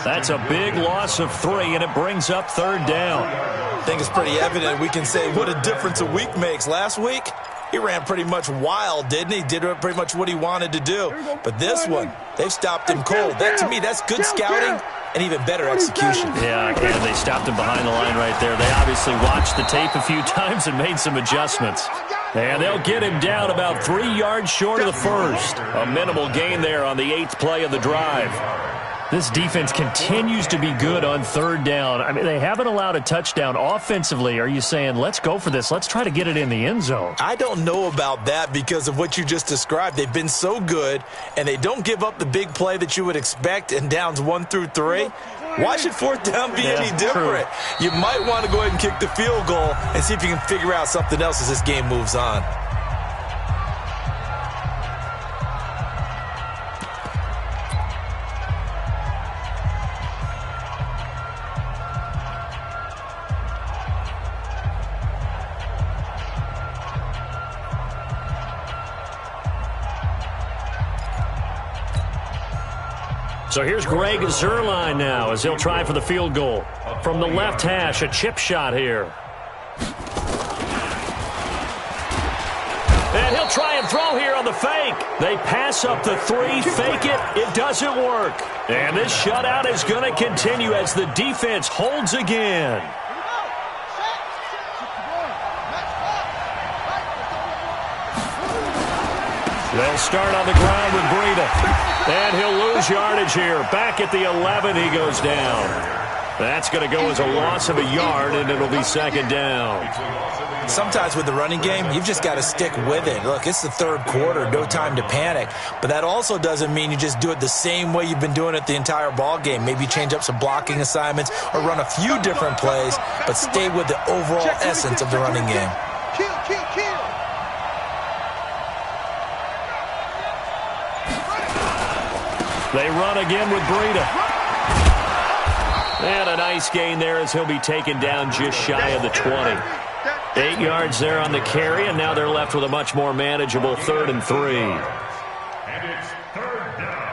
Speaker 9: That's a big loss of 3, and it brings up 3rd down.
Speaker 10: I think it's pretty evident we can say what a difference a week makes. Last week, He ran pretty much wild, didn't he? Did pretty much what he wanted to do. But this one, they've stopped him cold. That, to me, that's good scouting and even better execution.
Speaker 9: Yeah, and they stopped him behind the line right there. They obviously watched the tape a few times and made some adjustments. And they'll get him down about 3 yards short of the first. A minimal gain there on the 8th play of the drive. This defense continues to be good on 3rd down. I mean, they haven't allowed a touchdown offensively. Are you saying, let's go for this? Let's try to get it in the end zone.
Speaker 10: I don't know about that because of what you just described. They've been so good, and they don't give up the big play that you would expect in downs 1 through 3. Why should 4th down be any different? True. You might want to go ahead and kick the field goal and see if you can figure out something else as this game moves on.
Speaker 9: So here's Greg Zuerlein now as he'll try for the field goal. From the left hash, a chip shot here. And he'll try and throw here on the fake. They pass up the 3, fake it. It doesn't work. And this shutout is going to continue as the defense holds again. They'll start on the ground with Breida. And he'll lose yardage here. Back at the 11, he goes down. That's going to go as a loss of a yard, and it'll be 2nd down.
Speaker 10: Sometimes with the running game, you've just got to stick with it. Look, it's the 3rd quarter, no time to panic. But that also doesn't mean you just do it the same way you've been doing it the entire ball game. Maybe change up some blocking assignments or run a few different plays, but stay with the overall essence of the running game.
Speaker 2: Kill.
Speaker 9: They run again with Breida. And a nice gain there as he'll be taken down just shy of the 20. 8 yards there on the carry, and now they're left with a much more manageable 3rd and 3.
Speaker 11: And it's 3rd down.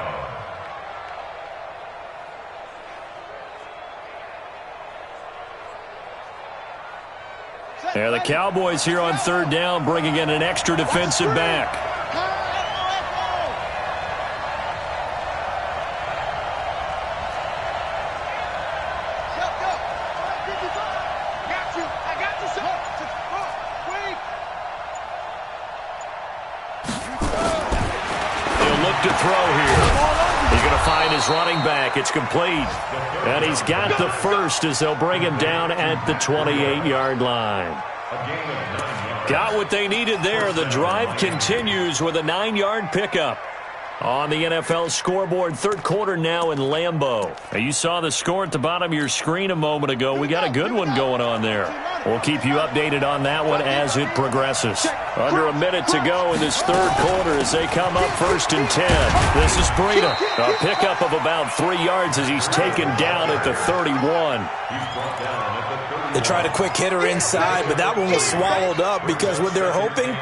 Speaker 9: Yeah, the Cowboys here on 3rd down, bringing in an extra defensive back. Running back, it's complete, and he's got the first as they'll bring him down at the 28-yard line. Got what they needed there. The drive continues with a 9-yard pickup. On the NFL scoreboard, 3rd quarter now in Lambeau. Now, you saw the score at the bottom of your screen a moment ago. We got a good one going on there. We'll keep you updated on that one as it progresses. Under a minute to go in this 3rd quarter as they come up 1st and 10. This is Breida. A pickup of about 3 yards as he's taken down at the 31.
Speaker 10: They tried a quick hitter inside, but that one was swallowed up because what they're hoping,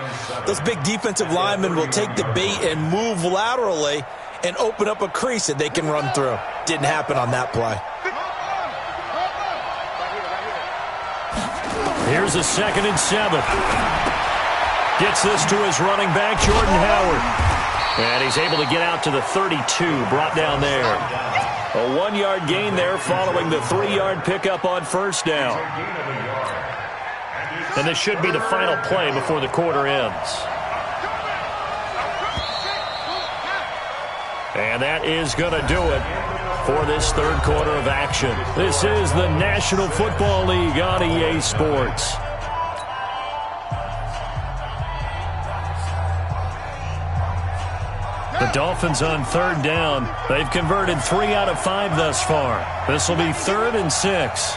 Speaker 10: those big defensive linemen will take the bait and move laterally and open up a crease that they can run through. Didn't happen on that play.
Speaker 9: Here's a 2nd and 7. Gets this to his running back, Jordan Howard. And he's able to get out to the 32, brought down there. A 1-yard gain there following the 3-yard pickup on 1st down. And this should be the final play before the quarter ends. And that is going to do it for this 3rd quarter of action. This is the National Football League on EA Sports. The Dolphins on 3rd down. They've converted 3 out of 5 thus far. This will be 3rd and 6.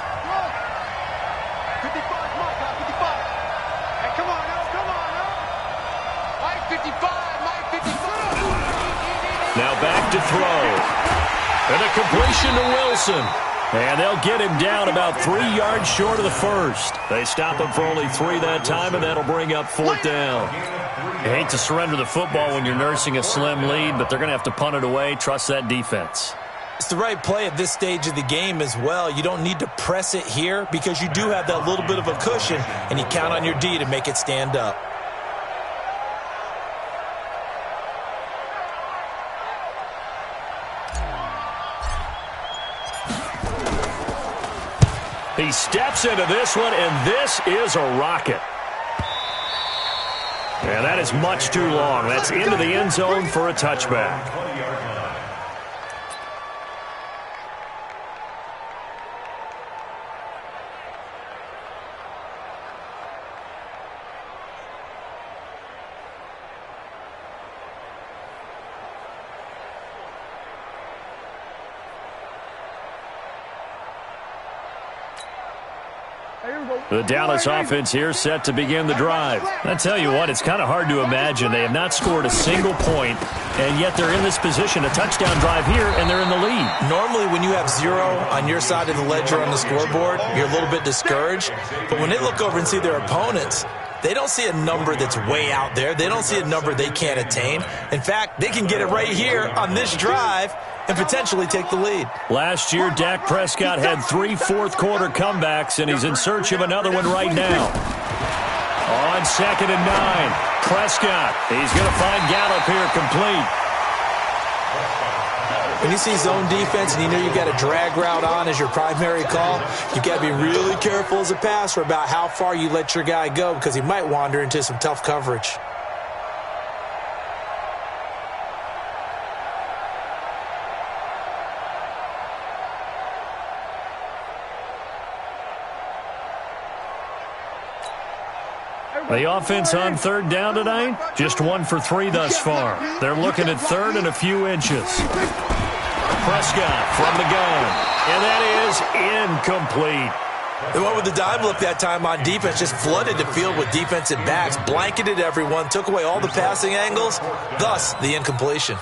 Speaker 9: Now back to throw. And a completion to Wilson. And they'll get him down about 3 yards short of the first. They stop him for only 3 that time, and that'll bring up 4th down. You hate to surrender the football when you're nursing a slim lead, but they're going to have to punt it away. Trust that defense.
Speaker 10: It's the right play at this stage of the game as well. You don't need to press it here because you do have that little bit of a cushion, and you count on your D to make it stand up.
Speaker 9: He steps into this one, and this is a rocket. And that is much too long. That's into the end zone for a touchback. The Dallas offense here set to begin the drive. I tell you what, it's kind of hard to imagine. They have not scored a single point, and yet they're in this position, a touchdown drive here, and they're in the lead.
Speaker 10: Normally, when you have 0 on your side of the ledger on the scoreboard, you're a little bit discouraged. But when they look over and see their opponents, they don't see a number that's way out there. They don't see a number they can't attain. In fact, they can get it right here on this drive and potentially take the lead.
Speaker 9: Last year, Dak Prescott had 3 fourth-quarter comebacks, and he's in search of another one right now. On 2nd and 9, Prescott. He's going to find Gallup here complete.
Speaker 10: When you see zone defense and you know you've got a drag route on as your primary call, you've got to be really careful as a passer about how far you let your guy go because he might wander into some tough coverage.
Speaker 9: The offense on 3rd down tonight, just 1 for 3 thus far. They're looking at 3rd and a few inches. Prescott from the gun, and that is incomplete.
Speaker 10: They went with the dime look that time on defense, just flooded the field with defensive backs, blanketed everyone, took away all the passing angles, thus the incompletion.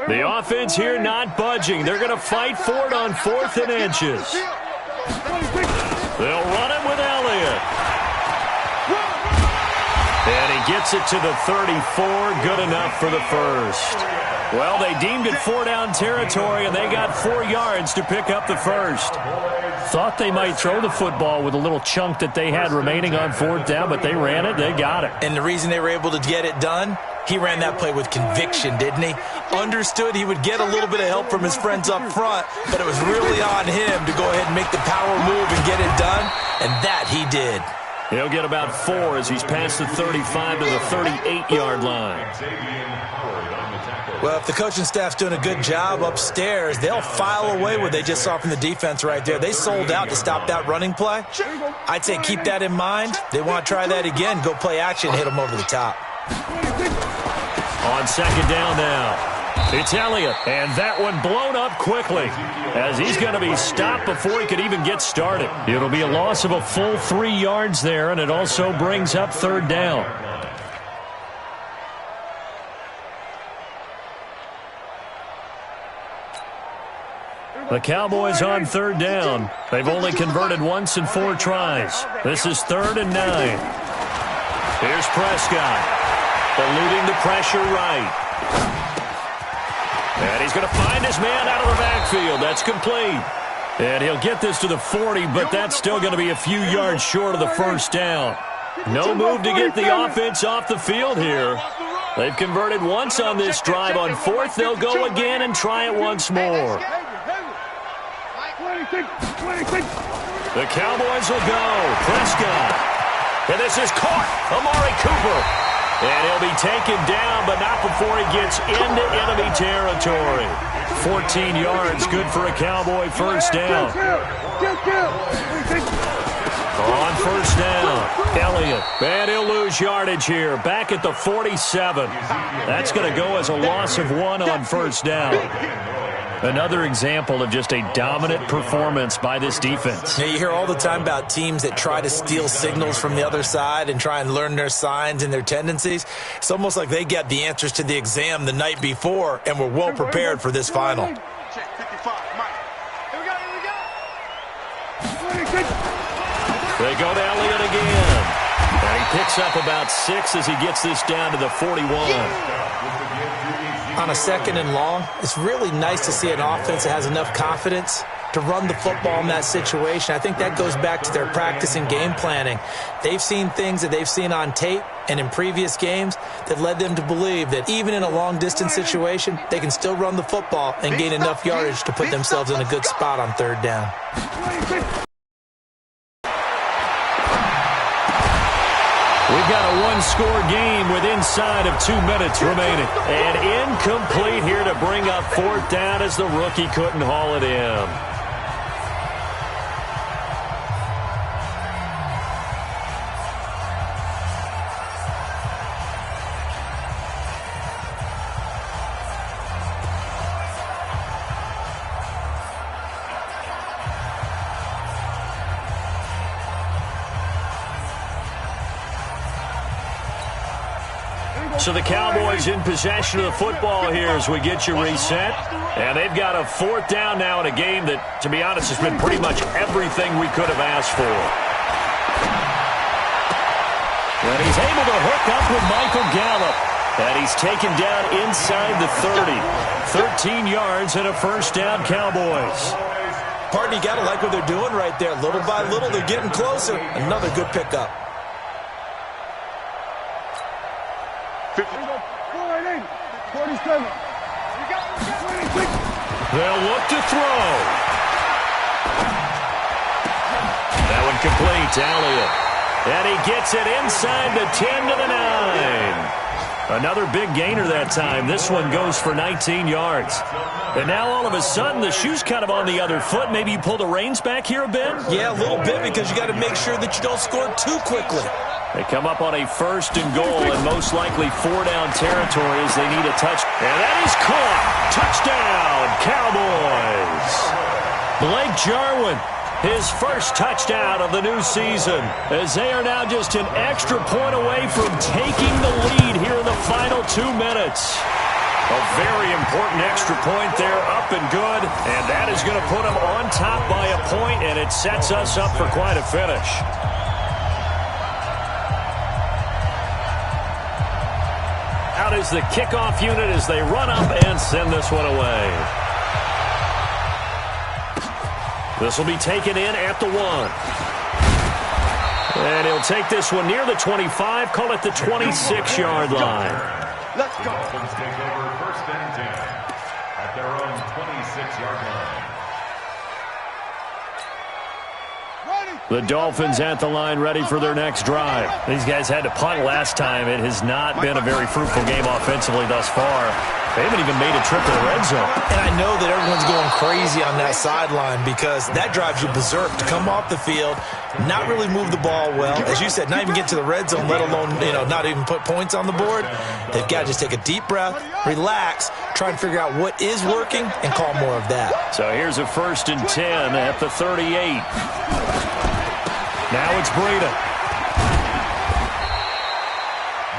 Speaker 9: The offense here not budging. They're going to fight for it on 4th and inches. They'll run it with Elliott. And he gets it to the 34. Good enough for the first. Well, they deemed it 4-down territory, and they got 4 yards to pick up the first. Thought they might throw the football with a little chunk that they had remaining on 4th down, but they ran it. They got it.
Speaker 10: And the reason they were able to get it done, he ran that play with conviction, didn't he? Understood he would get a little bit of help from his friends up front, but it was really on him to go ahead and make the power move and get it done, and that he did.
Speaker 9: He'll get about 4 as he's past the 35 to the 38-yard line.
Speaker 10: Well, if the coaching staff's doing a good job upstairs, they'll file away what they just saw from the defense right there. They sold out to stop that running play. I'd say keep that in mind. They want to try that again. Go play action, hit them over the top.
Speaker 9: On 2nd down now. It's Elliott, and that one blown up quickly as he's going to be stopped before he could even get started. It'll be a loss of a full 3 yards there, and it also brings up 3rd down. The Cowboys on 3rd down. They've only converted once in 4 tries. This is 3rd and 9. Here's Prescott. Eluding the pressure right. And he's going to find his man out of the backfield. That's complete. And he'll get this to the 40, but that's still going to be a few yards short of the first down. No move to get the offense off the field here. They've converted once on this drive. On 4th, they'll go again and try it once more. The Cowboys will go. Prescott. And this is caught. Amari Cooper. And he'll be taken down, but not before he gets into enemy territory. 14 yards, good for a Cowboy first down. On 1st down, Elliott. And he'll lose yardage here, back at the 47. That's going to go as a loss of 1 on 1st down. Another example of just a dominant performance by this defense.
Speaker 10: Yeah, you hear all the time about teams that try to steal signals from the other side and try and learn their signs and their tendencies. It's almost like they got the answers to the exam the night before and were well prepared for this final.
Speaker 2: Check 55, Mike. Here we go, here we go.
Speaker 9: They go to Elliott again. And he picks up about 6 as he gets this down to the 41.
Speaker 10: On a 2nd and long, it's really nice to see an offense that has enough confidence to run the football in that situation. I think that goes back to their practice and game planning. They've seen things that they've seen on tape and in previous games that led them to believe that even in a long-distance situation, they can still run the football and gain enough yardage to put themselves in a good spot on third down.
Speaker 9: We've got a one-score game with inside of 2 minutes remaining. And incomplete here to bring up fourth down as the rookie couldn't haul it in. So the Cowboys in possession of the football here as we get you reset. And they've got a fourth down now in a game that, to be honest, has been pretty much everything we could have asked for. And he's able to hook up with Michael Gallup. And he's taken down inside the 30. 13 yards and a first down, Cowboys.
Speaker 10: Pardon, you got to like what they're doing right there. Little by little, they're getting closer. Another good pickup.
Speaker 2: 47.
Speaker 9: They'll look to throw. That one complete to Elliott. And he gets it inside the 10 to the 9. Another big gainer that time. This one goes for 19 yards. And now all of a sudden the shoe's kind of on the other foot. Maybe you pull the reins back here a bit?
Speaker 10: Yeah, a little bit, because you got to make sure that you don't score too quickly.
Speaker 9: They come up on a first and goal and most likely 4-down territory as they need a touch. And that is caught. Touchdown, Cowboys. Blake Jarwin, his first touchdown of the new season, as they are now just an extra point away from taking the lead here in the final 2 minutes. A very important extra point there, up and good, and that is going to put them on top by a point, and it sets us up for quite a finish. Out is the kickoff unit as they run up and send this one away. This will be taken in at the 1. And he'll take this one near the 25, call it the 26-yard line.
Speaker 11: Let's go. Dolphins take over first and 10 at their own 26-yard line.
Speaker 9: The Dolphins at the line ready for their next drive. These guys had to punt last time. It has not been a very fruitful game offensively thus far. They haven't even made a trip to the red zone.
Speaker 10: And I know that everyone's going crazy on that sideline because that drives you berserk to come off the field, not really move the ball well. As you said, not even get to the red zone, let alone, not even put points on the board. They've got to just take a deep breath, relax, try and figure out what is working, and call more of that.
Speaker 9: So here's a 1st and 10 at the 38. Now it's Breida.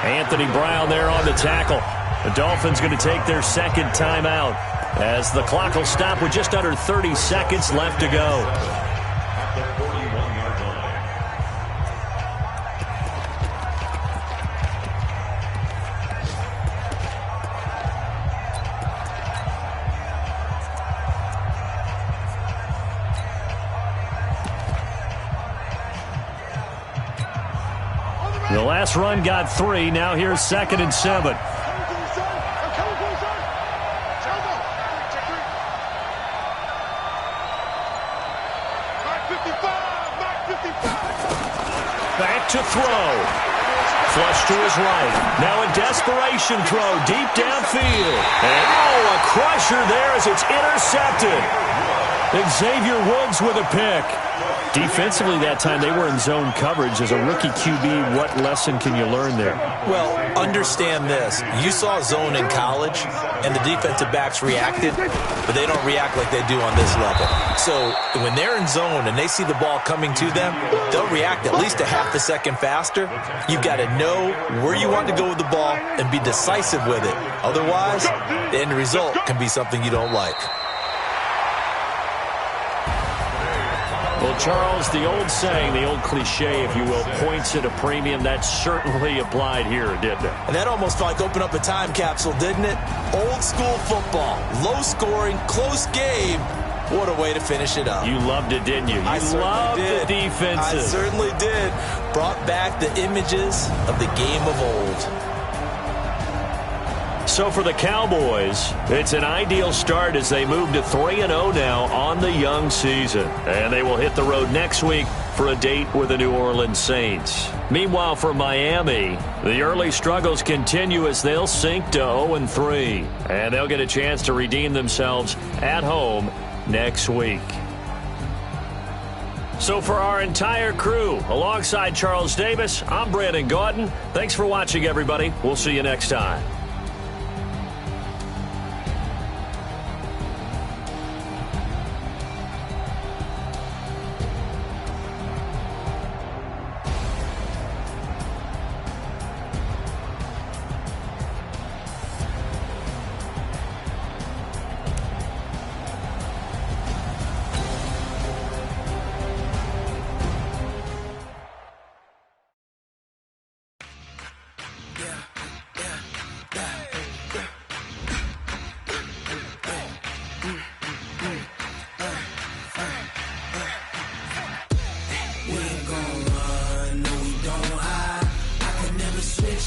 Speaker 9: Anthony Brown there on the tackle. The Dolphins going to take their second timeout as the clock will stop with just under 30 seconds left to go.
Speaker 11: At the 41-yard line.
Speaker 9: The last run got 3. Now here's 2nd and 7. Back to throw. Flush to his right. Now a desperation throw deep downfield. And a crusher there as it's intercepted. Xavier Woods with a pick. Defensively that time, they were in zone coverage. As a rookie QB, what lesson can you learn there?
Speaker 10: Well, understand this. You saw zone in college, and the defensive backs reacted, but they don't react like they do on this level. So when they're in zone and they see the ball coming to them, they'll react at least a half a second faster. You've got to know where you want to go with the ball and be decisive with it. Otherwise, the end result can be something you don't like.
Speaker 9: Well, Charles, the old saying, the old cliche, if you will, points at a premium, that certainly applied here, didn't it?
Speaker 10: And that almost like opened up a time capsule, didn't it? Old school football, low scoring, close game, What a way to finish it up.
Speaker 9: You loved it, didn't you? You loved the defenses.
Speaker 10: I certainly did. Brought back the images of the game of old.
Speaker 9: So for the Cowboys, it's an ideal start as they move to 3-0 now on the young season. And they will hit the road next week for a date with the New Orleans Saints. Meanwhile, for Miami, the early struggles continue as they'll sink to 0-3. And they'll get a chance to redeem themselves at home next week. So for our entire crew, alongside Charles Davis, I'm Brandon Gaudin. Thanks for watching, everybody. We'll see you next time.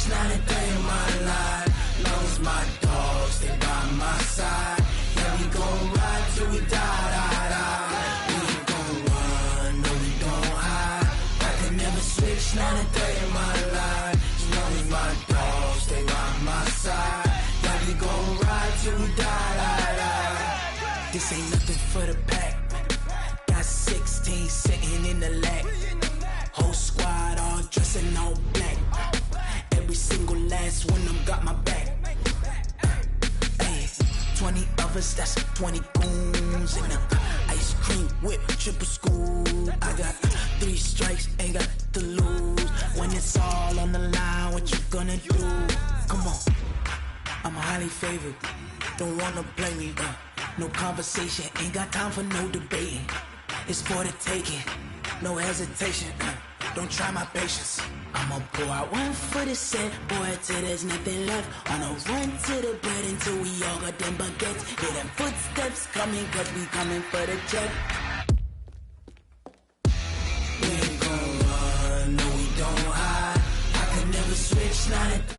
Speaker 8: Not a day in my life. Long as my dogs stay by my side. Yeah, we gon' ride till we die, die, die. We ain't gon' run, no, we don't hide. I can never switch, not a day in my life. As long as my dogs stay by my side. Yeah, we gon' ride till we die, die, die. This ain't nothing for the pack. Got 16 sitting in the lap. Whole squad all dressing all black. Every single last one of them got my back. Hey, 20 of us, that's 20 goons. And ice cream whip, triple scoop. I got 3 strikes, ain't got to lose. When it's all on the line, what you gonna do? Come on, I'm highly favored. Don't wanna blame me, no conversation, ain't got time for no debating. It's for the taking, no hesitation. Don't try my patience. I'ma pour out one for the set, boy, till there's nothing left. On a run to the bread until we all got them baguettes. Hear them footsteps coming, cause we coming for the check. We ain't gon' run, no, we don't hide. I can never switch, not a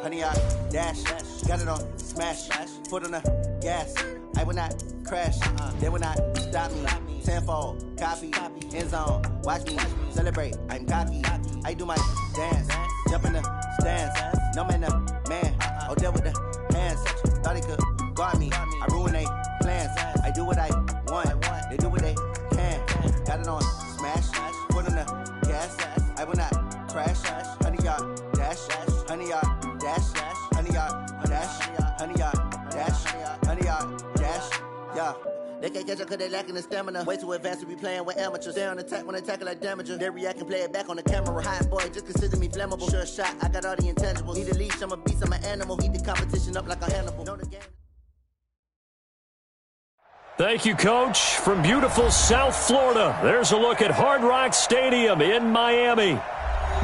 Speaker 12: Honey, I dash, got it on smash, foot on the gas. I will not crash, they will not stop me. Tenfold, copy, end zone, watch me celebrate. I'm cocky, I do my dance, jump in the stands. No man, man, oh there with the hands. Thought he could guard me, I ruin they plans. I do what I want, they do what they can. Got it on smash, foot on the gas. I will not crash, honey, y'all dash, honey, y'all dash, honey, y'all dash, honey, y'all dash, honey, y'all dash, yeah. They can't catch up cause they lacking the stamina. Way too advanced to be playing with amateurs. Stay on attack when they tackle like damager. They react and play it back on the camera. Hot boy, just consider me flammable. Sure shot, I got all the intangibles. Need a leash, I'm a beast, I'm an animal. Heat the competition up like a Hannibal. Know the game.
Speaker 9: Thank you, Coach. From beautiful South Florida, there's a look at Hard Rock Stadium in Miami.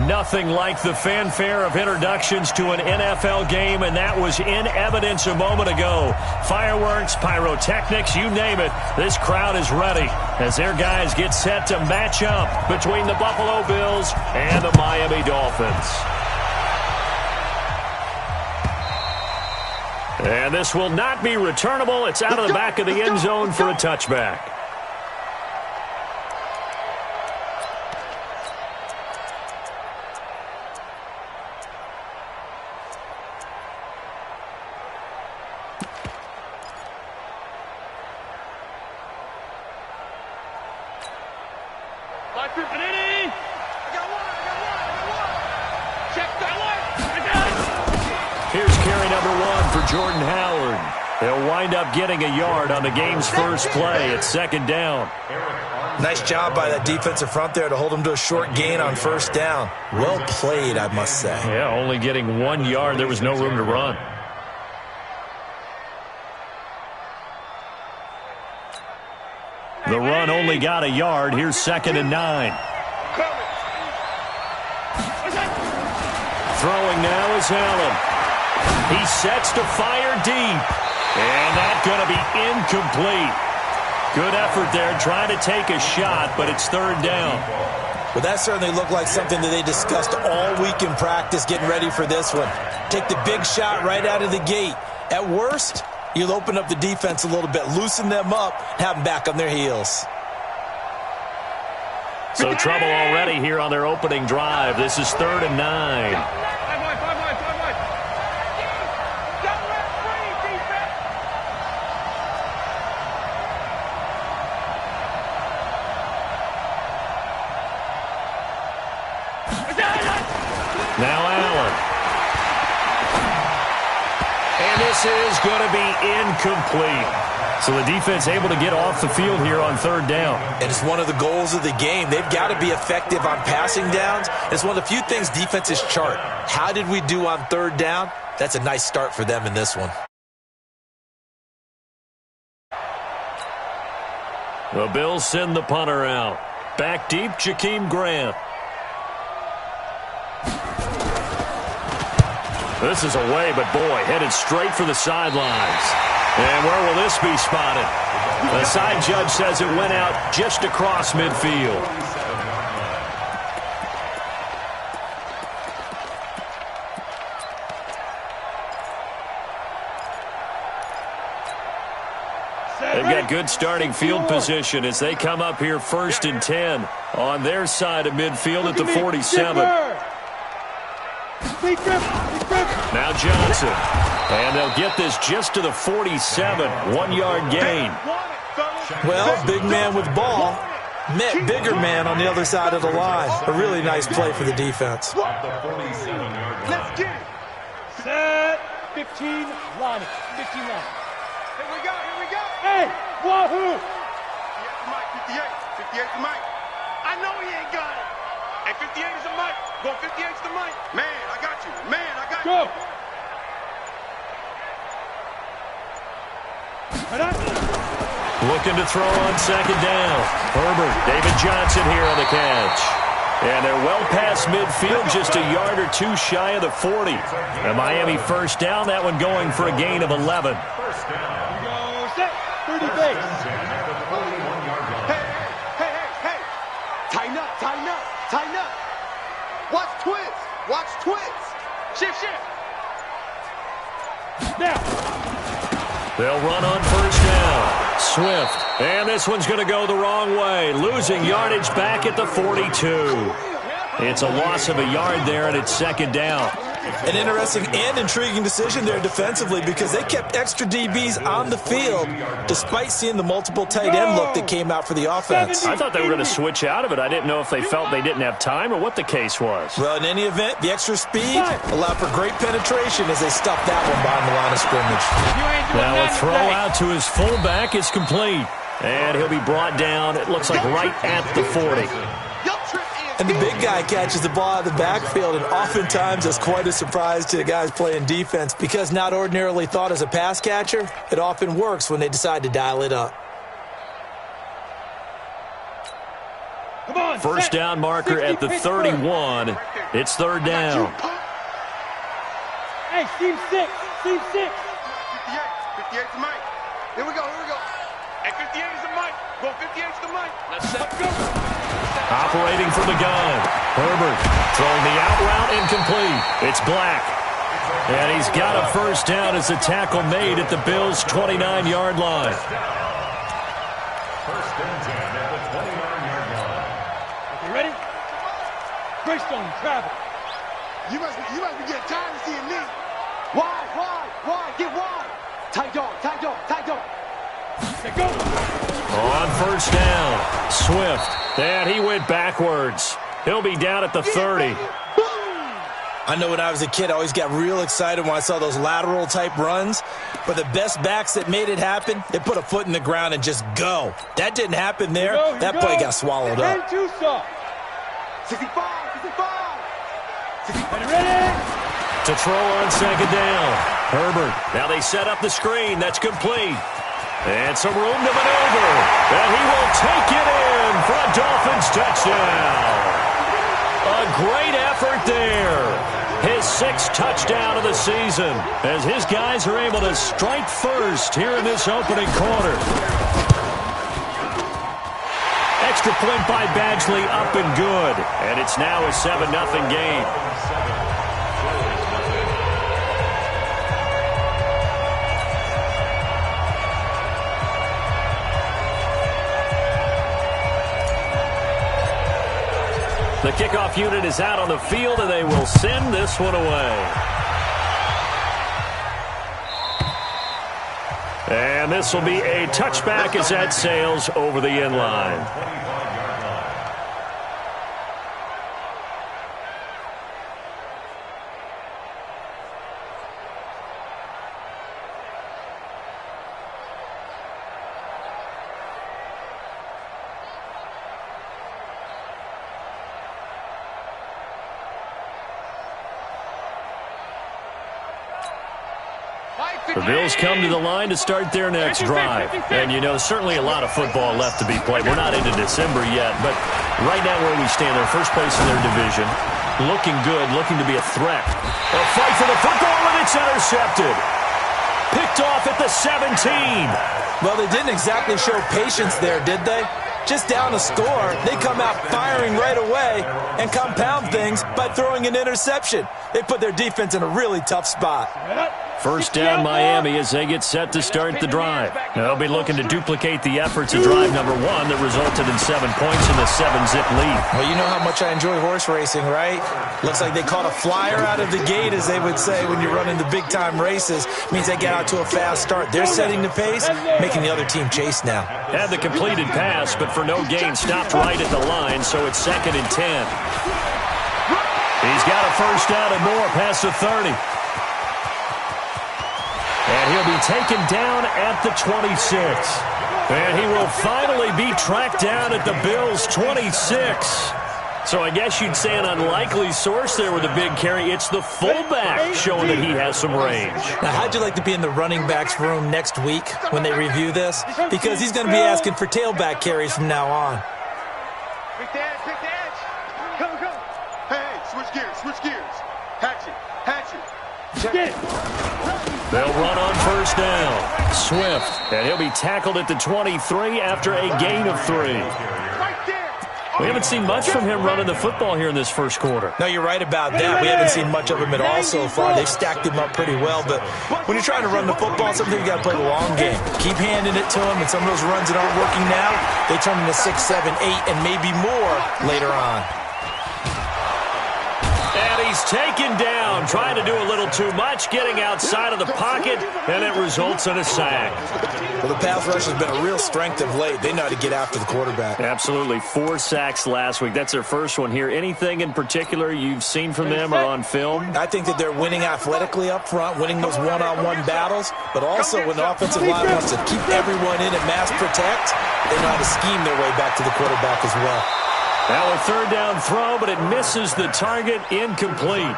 Speaker 9: Nothing like the fanfare of introductions to an NFL game, and that was in evidence a moment ago. Fireworks, pyrotechnics, you name it. This crowd is ready as their guys get set to match up between the Buffalo Bills and the Miami Dolphins. And this will not be returnable. It's out of the back of the end zone for a touchback. Here's carry number 1 for Jordan Howard. They'll wind up getting a yard on the game's first play at second down.
Speaker 10: Nice job by that defensive front there to hold them to a short gain on first down. Well played, I must say.
Speaker 9: Yeah, only getting 1 yard. There was no room to run. The run only got a yard. Here's 2nd and 9. Throwing now is Allen. He sets to fire deep. And that's going to be incomplete. Good effort there trying to take a shot, but it's third down.
Speaker 10: Well, that certainly looked like something that they discussed all week in practice getting ready for this one. Take the big shot right out of the gate. At worst, you'll open up the defense a little bit, loosen them up, have them back on their heels.
Speaker 9: So trouble already here on their opening drive. This is 3rd and 9. Now Allen. And this is going to be incomplete. So the defense able to get off the field here on 3rd down.
Speaker 10: And it's one of the goals of the game. They've got to be effective on passing downs. It's one of the few things defenses chart. How did we do on 3rd down? That's a nice start for them in this one.
Speaker 9: The Bills send the punter out. Back deep, Jakeem Grant. This is away, but boy, headed straight for the sidelines. And where will this be spotted? The side judge says it went out just across midfield. They've got good starting field position as they come up here 1st and 10 on their side of midfield at the 47. Now Johnson. And they'll get this just to the 47. 1-yard gain.
Speaker 10: Well, big man with ball met bigger man on the other side of the line. A really nice play for the defense.
Speaker 2: Let's get it. Set. 15 line. 15 line. Here we go. Here we go. Hey, wahoo. 58 to Mike. I know he ain't got it. Hey, 58 is a Mike. Go 58 is the Mike. Man, I got you. Man, I got you. Go.
Speaker 9: Looking to throw on 2nd down. Herbert, David Johnson here on the catch. And they're well past midfield, just a yard or two shy of the 40. And Miami 1st down, that one going for a gain of 11.
Speaker 2: First down.
Speaker 13: Dirty base.
Speaker 2: Hey. Tighten up. Watch twins. Shift.
Speaker 13: Now.
Speaker 9: They'll run on first down. Swift. And this one's going to go the wrong way. Losing yardage back at the 42. It's a loss of a yard there, and it's second down.
Speaker 10: An interesting and intriguing decision there defensively because they kept extra DBs on the field despite seeing the multiple tight end look that came out for the offense.
Speaker 9: I thought they were going to switch out of it. I didn't know if they felt they didn't have time or what the case was.
Speaker 10: Well, in any event, the extra speed allowed for great penetration as they stuffed that one behind the line of scrimmage.
Speaker 9: Now a throw out to his fullback is complete. And he'll be brought down, it looks like right at the 40.
Speaker 10: And the big guy catches the ball out of the backfield, and oftentimes that's quite a surprise to the guys playing defense because not ordinarily thought as a pass catcher, it often works when they decide to dial it up.
Speaker 9: First down marker at the 31. It's third down.
Speaker 13: Hey, Steve 6.
Speaker 2: 58 to Mike. Here we go. Hey, 58 is the Mike. Go 58 is the Mike. Let's go.
Speaker 9: Operating from the gun. Herbert throwing the out route incomplete. It's Black. And he's got a first down as a tackle made at the Bills' 29-yard line.
Speaker 11: First and 10 at the 29-yard line.
Speaker 13: You ready? Greystone, travel.
Speaker 2: You must be getting tired of seeing me. Wide. Get wide. Tight dog.
Speaker 13: Let go.
Speaker 9: On first down, Swift. And he went backwards. He'll be down at the 30.
Speaker 10: I know when I was a kid, I always got real excited when I saw those lateral-type runs. But the best backs that made it happen, they put a foot in the ground and just go. That didn't happen there. That play got swallowed up.
Speaker 2: 65.
Speaker 13: Ready?
Speaker 9: To throw on second down. Herbert. Now they set up the screen. That's complete. And some room to maneuver. And he will take it in for a Dolphins touchdown. A great effort there. His 6th touchdown of the season as his guys are able to strike first here in this opening quarter. Extra point by Badgley up and good. And it's now a 7-0 game. The kickoff unit is out on the field, and they will send this one away. And this will be a touchback as that sails over the end line. The Bills come to the line to start their next drive. And, you know, certainly a lot of football left to be played. We're not into December yet, but right now where we stand, they're first place in their division. Looking good, looking to be a threat. A fight for the football, and it's intercepted. Picked off at the 17.
Speaker 10: Well, they didn't exactly show patience there, did they? Just down a score, they come out firing right away and compound things by throwing an interception. They put their defense in a really tough spot.
Speaker 9: First down Miami as they get set to start the drive. They'll be looking to duplicate the efforts of drive number 1 that resulted in 7 points in the 7-zip lead.
Speaker 10: Well, you know how much I enjoy horse racing, right? Looks like they caught a flyer out of the gate, as they would say when you're running the big-time races. Means they get out to a fast start. They're setting the pace, making the other team chase now.
Speaker 9: Had the completed pass, but for no gain, stopped right at the line, so it's 2nd and 10. He's got a first down and more past the 30. And he'll be taken down at the 26. And he will finally be tracked down at the Bills' 26. So I guess you'd say an unlikely source there with a big carry. It's the fullback showing that he has some range.
Speaker 10: Now, how'd you like to be in the running backs room next week when they review this? Because he's going to be asking for tailback carries from now on.
Speaker 2: Pick the edge. Come. Hey, switch gears. Hatch it.
Speaker 9: They'll run on first down. Swift, and he'll be tackled at the 23 after a gain of 3. We haven't seen much from him running the football here in this first quarter.
Speaker 10: No, you're right about that. We haven't seen much of him at all so far. They've stacked him up pretty well, but when you're trying to run the football, sometimes you got to play the long game. Keep handing it to him, and some of those runs that aren't working now, they turn into 6, 7, 8, and maybe more later on.
Speaker 9: And he's taken down, trying to do a little too much, getting outside of the pocket, and it results in a sack.
Speaker 10: Well, the pass rush has been a real strength of late. They know how to get after the quarterback.
Speaker 9: Absolutely. 4 sacks last week. That's their first one here. Anything in particular you've seen from them or on film?
Speaker 10: I think that they're winning athletically up front, winning those one-on-one battles, but also when the offensive line wants to keep everyone in and mass protect, they know how to scheme their way back to the quarterback as well.
Speaker 9: Now a third down throw, but it misses the target, incomplete.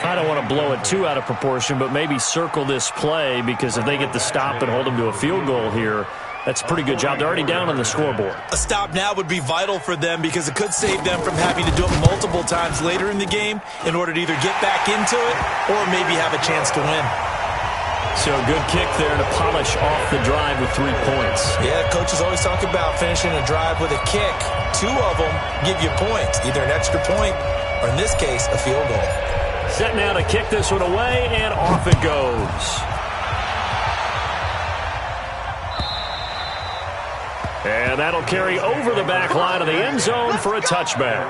Speaker 9: I don't want to blow it too out of proportion, but maybe circle this play because if they get the stop and hold them to a field goal here, that's a pretty good job. They're already down on the scoreboard.
Speaker 10: A stop now would be vital for them because it could save them from having to do it multiple times later in the game in order to either get back into it or maybe have a chance to win.
Speaker 9: So a good kick there to polish off the drive with 3 points.
Speaker 10: Yeah, coaches always talk about finishing a drive with a kick. 2 of them give you points, either an extra point or, in this case, a field goal.
Speaker 9: Set now to kick this one away, and off it goes. And that'll carry over the back line of the end zone for a touchback.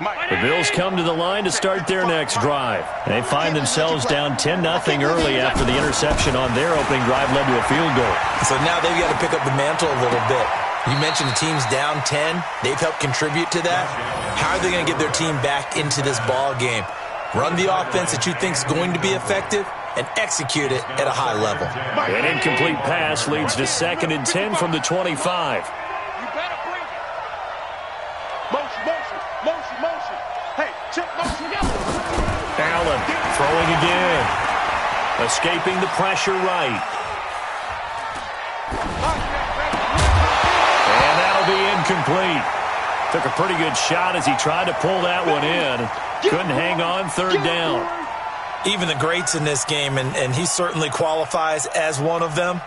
Speaker 9: The Bills come to the line to start their next drive. They find themselves down 10-0 early after the interception on their opening drive led to a field goal.
Speaker 10: So now they've got to pick up the mantle a little bit. You mentioned the team's down 10. They've helped contribute to that. How are they going to get their team back into this ball game? Run the offense that you think is going to be effective and execute it at a high level.
Speaker 9: An incomplete pass leads to 2nd and 10 from the 25. Allen throwing again. Escaping the pressure right. And that'll be incomplete. Took a pretty good shot as he tried to pull that one in. Couldn't hang on 3rd down.
Speaker 10: Even the greats in this game, and he certainly qualifies as one of them,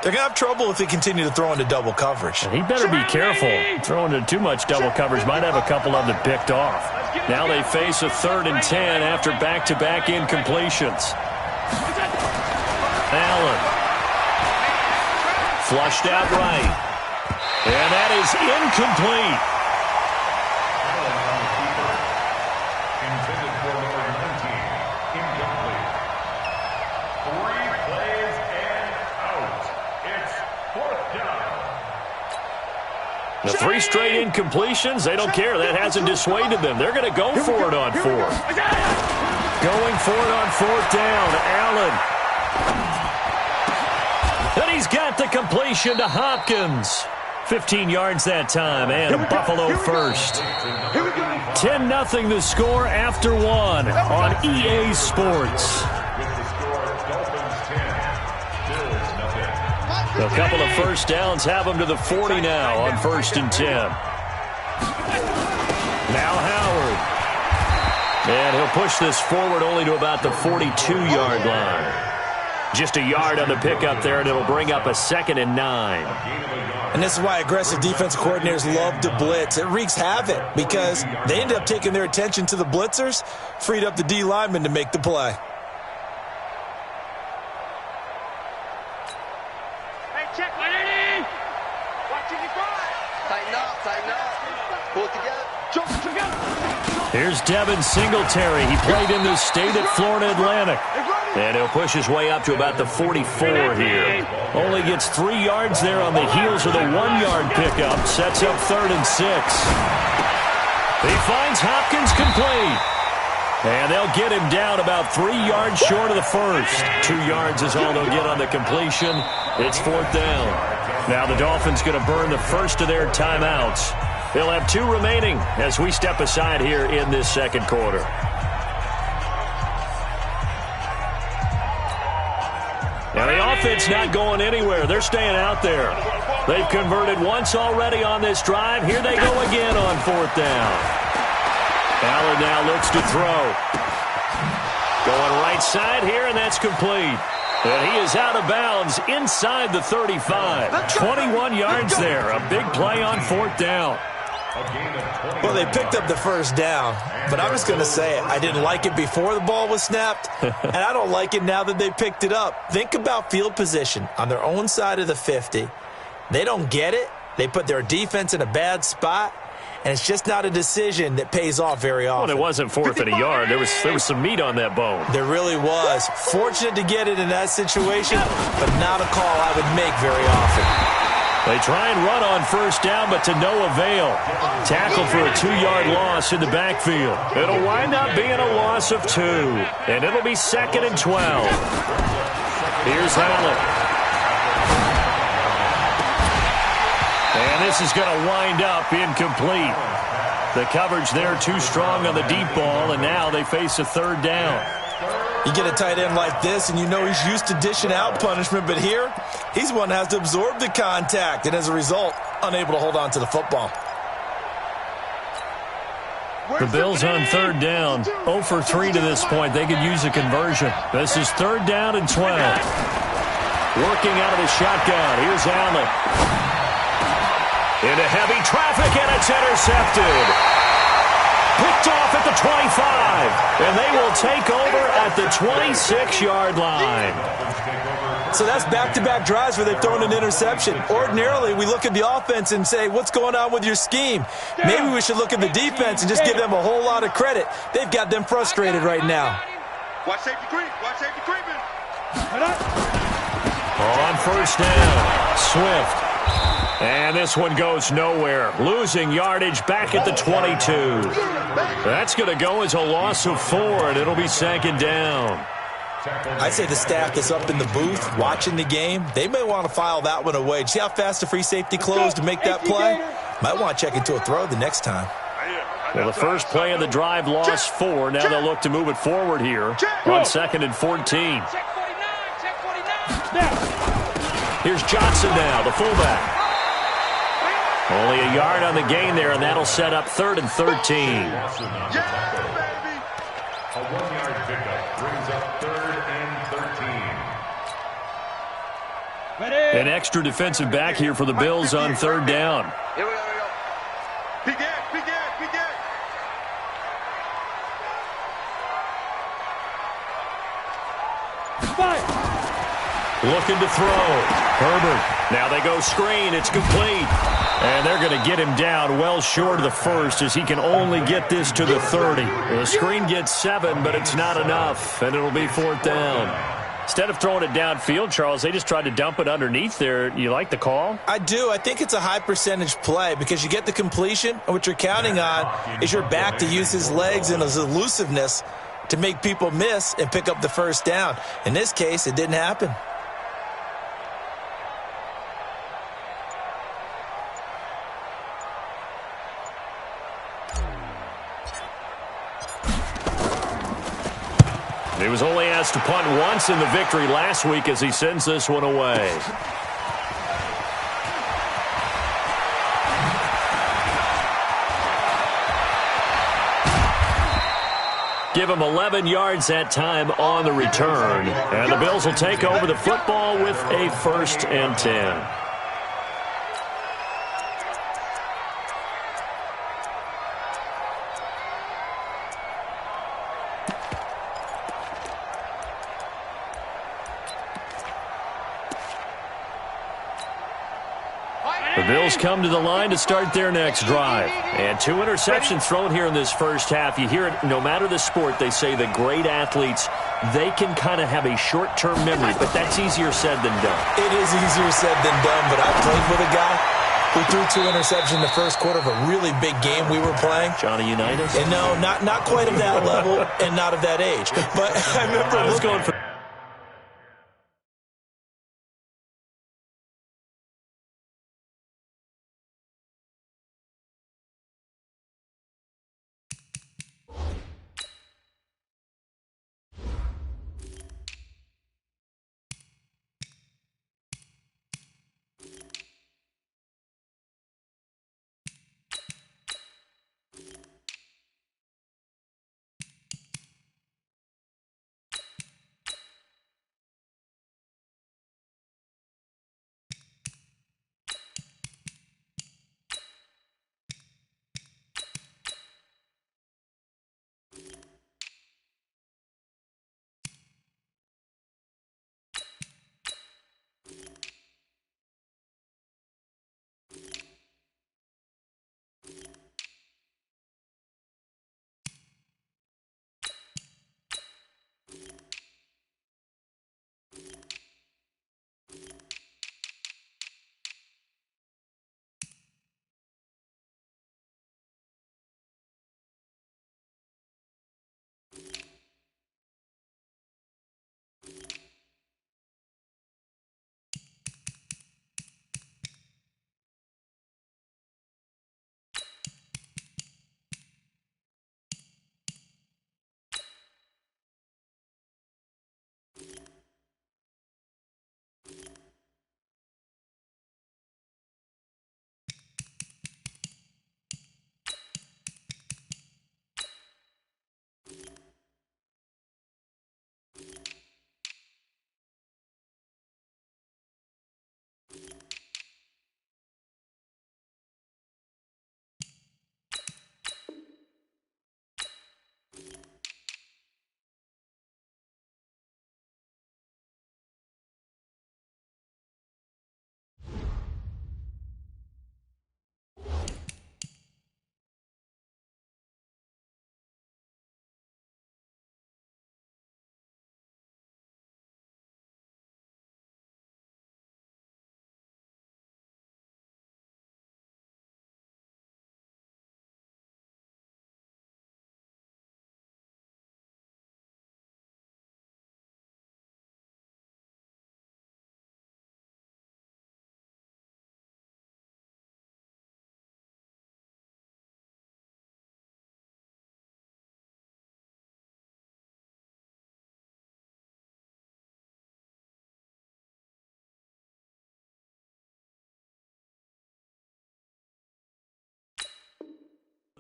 Speaker 10: they're going to have trouble if they continue to throw into double coverage.
Speaker 9: And he better be careful. Throwing into too much double coverage might have a couple of them picked off. Now they face a 3rd and 10 after back-to-back incompletions. Allen. Flushed out right. And that is incomplete.
Speaker 11: Intended for number 19. Incomplete. 3 plays and out. It's 4th down.
Speaker 9: The 3 straight incompletions, they don't care. That hasn't dissuaded them. They're going to go for it on 4th. Going for it on 4th down. Allen. And he's got the completion to Hopkins. 15 yards that time, and a Buffalo first. 10-0 the score after 1 on EA Sports. A couple of first downs have them to the 40 now on 1st and 10. Now Howard. And he'll push this forward only to about the 42-yard line. Just a yard on the pickup there, and it'll bring up a 2nd and 9.
Speaker 10: And this is why aggressive defensive coordinators love to blitz. It wreaks havoc because they end up taking their attention to the blitzers, freed up the D lineman to make the play.
Speaker 13: Hey, check, ready? Watching it go. Tighten up, pull it together, jump together.
Speaker 9: Here's Devin Singletary. He played in the state at Florida Atlantic. And he'll push his way up to about the 44 here. Only gets 3 yards there on the heels of the 1-yard pickup. Sets up 3rd and 6. He finds Hopkins complete. And they'll get him down about 3 yards short of the first. 2 yards is all they'll get on the completion. It's 4th down. Now the Dolphins going to burn the first of their timeouts. They'll have 2 remaining as we step aside here in this 2nd quarter. Now the offense not going anywhere. They're staying out there. They've converted once already on this drive. Here they go again on 4th down. Allen now looks to throw. Going right side here, and that's complete. And he is out of bounds inside the 35. 21 yards there. A big play on 4th down.
Speaker 10: Well, they picked up the first down, but I'm just going to say it. I didn't like it before the ball was snapped, and I don't like it now that they picked it up. Think about field position on their own side of the 50. They don't get it. They put their defense in a bad spot, and it's just not a decision that pays off very often.
Speaker 9: Well, it wasn't 4th and a yard. There was some meat on that bone.
Speaker 10: There really was. Fortunate to get it in that situation, but not a call I would make very often.
Speaker 9: They try and run on 1st down, but to no avail. Tackle for a 2-yard loss in the backfield. It'll wind up being a loss of 2, and it'll be 2nd and 12. Here's Allen. And this is going to wind up incomplete. The coverage there too strong on the deep ball, and now they face a 3rd down.
Speaker 10: You get a tight end like this, and you know he's used to dishing out punishment, but here, he's one that has to absorb the contact, and as a result, unable to hold on to the football.
Speaker 9: The Bills on 3rd down, 0 for 3 to this point. They could use a conversion. This is 3rd down and 12. Working out of the shotgun. Here's Allen. Into heavy traffic, and it's intercepted. Picked off at the 25, and they will take over at the 26-yard line.
Speaker 10: So that's back-to-back drives where they've thrown an interception. Ordinarily, we look at the offense and say, what's going on with your scheme? Maybe we should look at the defense and just give them a whole lot of credit. They've got them frustrated right now.
Speaker 2: Watch safety creep. Watch safety creeping.
Speaker 9: On 1st down, Swift. And this one goes nowhere. Losing yardage back at the 22. That's going to go as a loss of 4, and it'll be 2nd down.
Speaker 10: I'd say the staff that's up in the booth watching the game, they may want to file that one away. See how fast the free safety closed to make that play? Might want to check into a throw the next time.
Speaker 9: Well, the first play of the drive lost 4. Now they'll look to move it forward here on 2nd and 14. Here's Johnson now, the fullback. Only a yard on the gain there, and that'll set up 3rd and 13.
Speaker 11: A 1-yard pickup brings up 3rd and 13.
Speaker 9: An extra defensive back here for the Bills on 3rd down.
Speaker 2: Here we go. Begin.
Speaker 9: Looking to throw. Herbert. Now they go screen. It's complete. And they're going to get him down well short of the 1st as he can only get this to the 30. The screen gets 7, but it's not enough, and it'll be 4th down. Instead of throwing it downfield, Charles, they just tried to dump it underneath there. You like the call?
Speaker 10: I do. I think it's a high-percentage play because you get the completion, and what you're counting on is your back to use his legs and his elusiveness to make people miss and pick up the 1st down. In this case, it didn't happen.
Speaker 9: He was only asked to punt once in the victory last week as he sends this one away. Give him 11 yards that time on the return. And the Bills will take over the football with a 1st and 10. The Bills come to the line to start their next drive. And 2 interceptions thrown here in this first half. You hear it, no matter the sport, they say the great athletes, they can kind of have a short-term memory, but that's easier said than done.
Speaker 10: It is easier said than done, but I played with a guy who threw 2 interceptions in the first quarter of a really big game we were playing.
Speaker 9: Johnny Unitas?
Speaker 10: And no, not quite of that level and not of that age. But I remember
Speaker 9: I was going for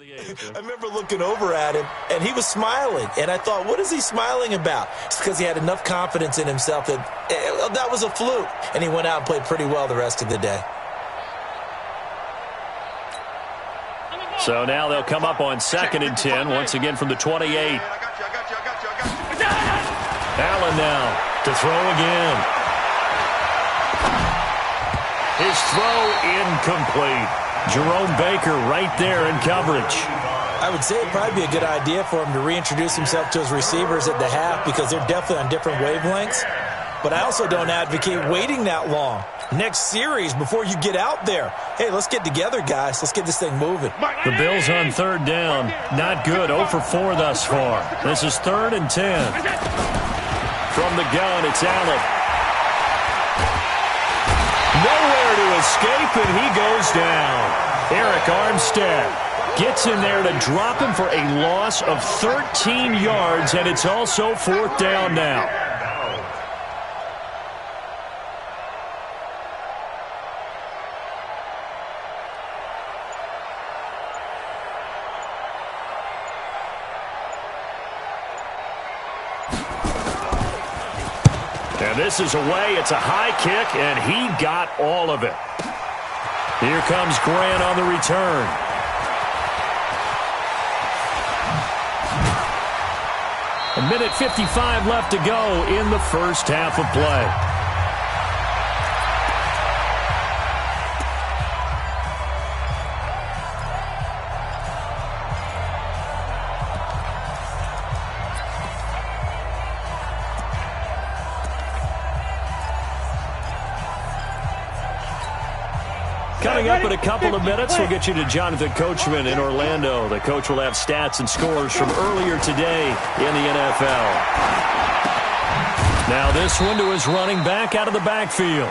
Speaker 10: I remember looking over at him, and he was smiling. And I thought, what is he smiling about? It's because he had enough confidence in himself that was a fluke. And he went out and played pretty well the rest of the day.
Speaker 9: So now they'll come up on 2nd and 10, once again from the 28. Allen now to throw again. His throw incomplete. Jerome Baker right there in coverage.
Speaker 10: I would say it'd probably be a good idea for him to reintroduce himself to his receivers at the half because they're definitely on different wavelengths. But I also don't advocate waiting that long. Next series before you get out there. Hey, let's get together, guys. Let's get this thing moving.
Speaker 9: The Bills on 3rd down. Not good. 0 for 4 thus far. This is 3rd and 10. From the gun, it's Allen. Nowhere to escape, and he goes down. Eric Armstead gets in there to drop him for a loss of 13 yards, and it's also 4th down now. And this is away. It's a high kick, and he got all of it. Here comes Grant on the return. A minute 55 left to go in the first half of play. Coming up in a couple of minutes, we'll get you to Jonathan Coachman in Orlando. The coach will have stats and scores from earlier today in the NFL. Now this one to his running back out of the backfield.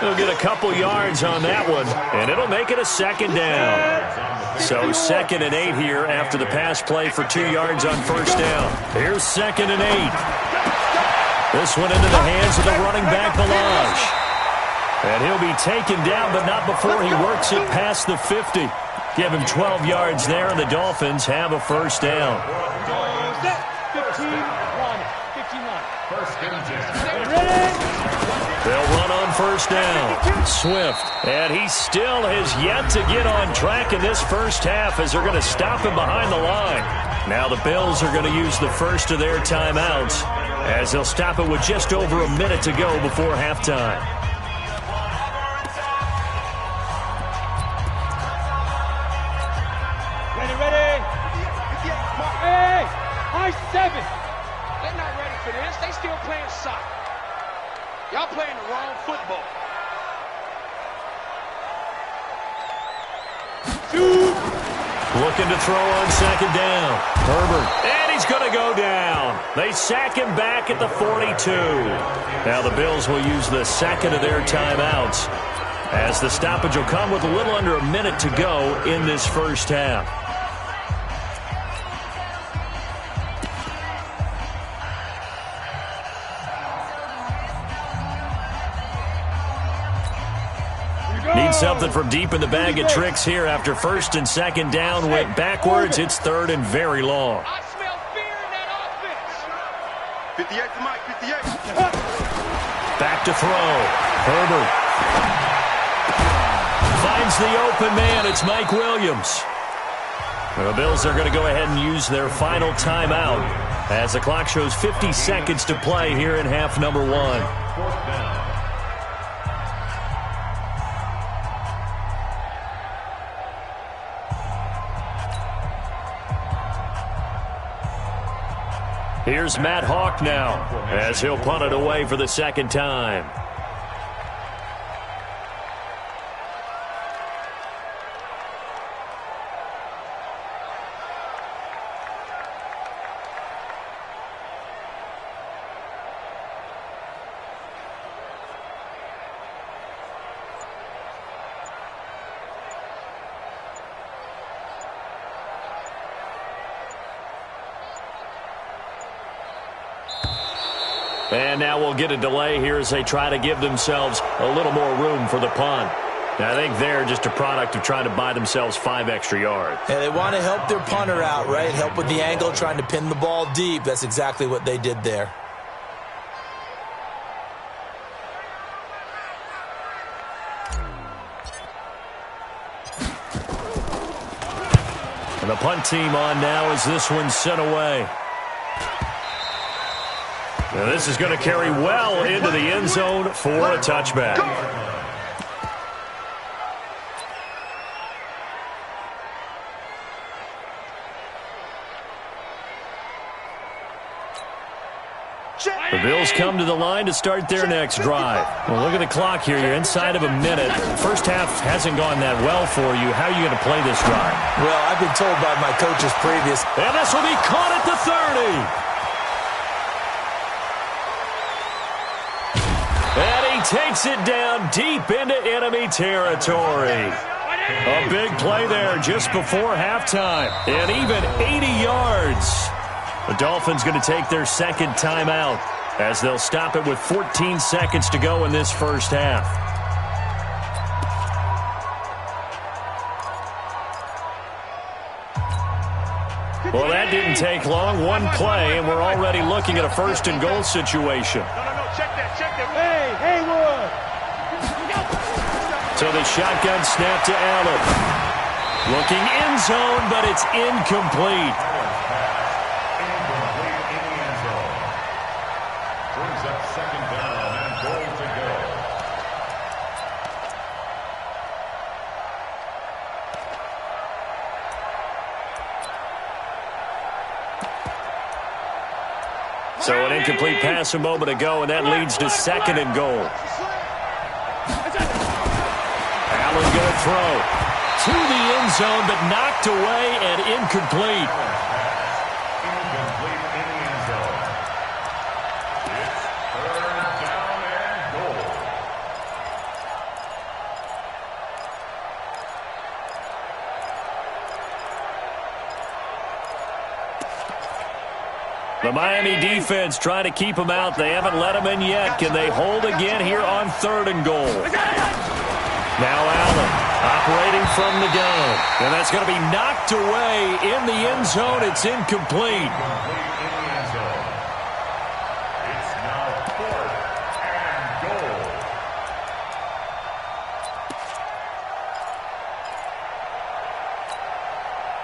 Speaker 9: He'll get a couple yards on that one, and it'll make it a 2nd down. So 2nd and 8 here after the pass play for 2 yards on 1st down. Here's 2nd and 8. This one into the hands of the running back, Balaj. And he'll be taken down, but not before he works it past the 50. Give him 12 yards there, and the Dolphins have a 1st down.
Speaker 13: 15-1.
Speaker 9: They'll run on 1st down. Swift, and he still has yet to get on track in this first half as they're going to stop him behind the line. Now the Bills are going to use the first of their timeouts as they'll stop it with just over a minute to go before halftime.
Speaker 13: They're not ready for this. They still playing soccer. Y'all playing the wrong football.
Speaker 9: Looking to throw on 2nd down. Herbert. And he's going to go down. They sack him back at the 42. Now the Bills will use the 2nd of their timeouts as the stoppage will come with a little under a minute to go in this first half. Need something from deep in the bag of tricks here after 1st and 2nd down went backwards. It's 3rd and very long.
Speaker 13: I smell fear in that offense.
Speaker 2: 58 to Mike, 58.
Speaker 9: Back to throw. Herbert finds the open man. It's Mike Williams. The Bills are going to go ahead and use their final timeout as the clock shows 50 seconds to play here in half number 1.
Speaker 11: 4th down.
Speaker 9: Here's Matt Hawk now as he'll punt it away for the 2nd time. And now we'll get a delay here as they try to give themselves a little more room for the punt. I think they're just a product of trying to buy themselves 5 extra yards.
Speaker 10: And they want to help their punter out, right? Help with the angle, trying to pin the ball deep. That's exactly what they did there.
Speaker 9: And the punt team on now as this one's sent away. Now this is going to carry well into the end zone for a touchback. The Bills come to the line to start their next drive. Well, look at the clock here. You're inside of a minute. First half hasn't gone that well for you. How are you going to play this drive?
Speaker 10: Well, I've been told by my coaches previous.
Speaker 9: And this will be caught at the 30. And he takes it down deep into enemy territory. A big play there just before halftime. And even 80 yards. The Dolphins going to take their second timeout as they'll stop it with 14 seconds to go in this first half. Well, that didn't take long. One play, and we're already looking at a first and goal situation.
Speaker 2: No, check that. Hey, Haywood!
Speaker 9: So the shotgun snap to Allen. Looking end zone, but it's incomplete. So an incomplete pass a moment ago, and that leads to second and goal. Allen going to throw to the end zone, but knocked away and incomplete.
Speaker 11: Incomplete in the end zone. It's third down and goal.
Speaker 9: The Miami defense trying to keep them out. They haven't let them in yet. Can they hold again here on third and goal? Now Allen operating from the gun. And that's going to be knocked away in the end zone. It's incomplete.
Speaker 11: It's now fourth and goal.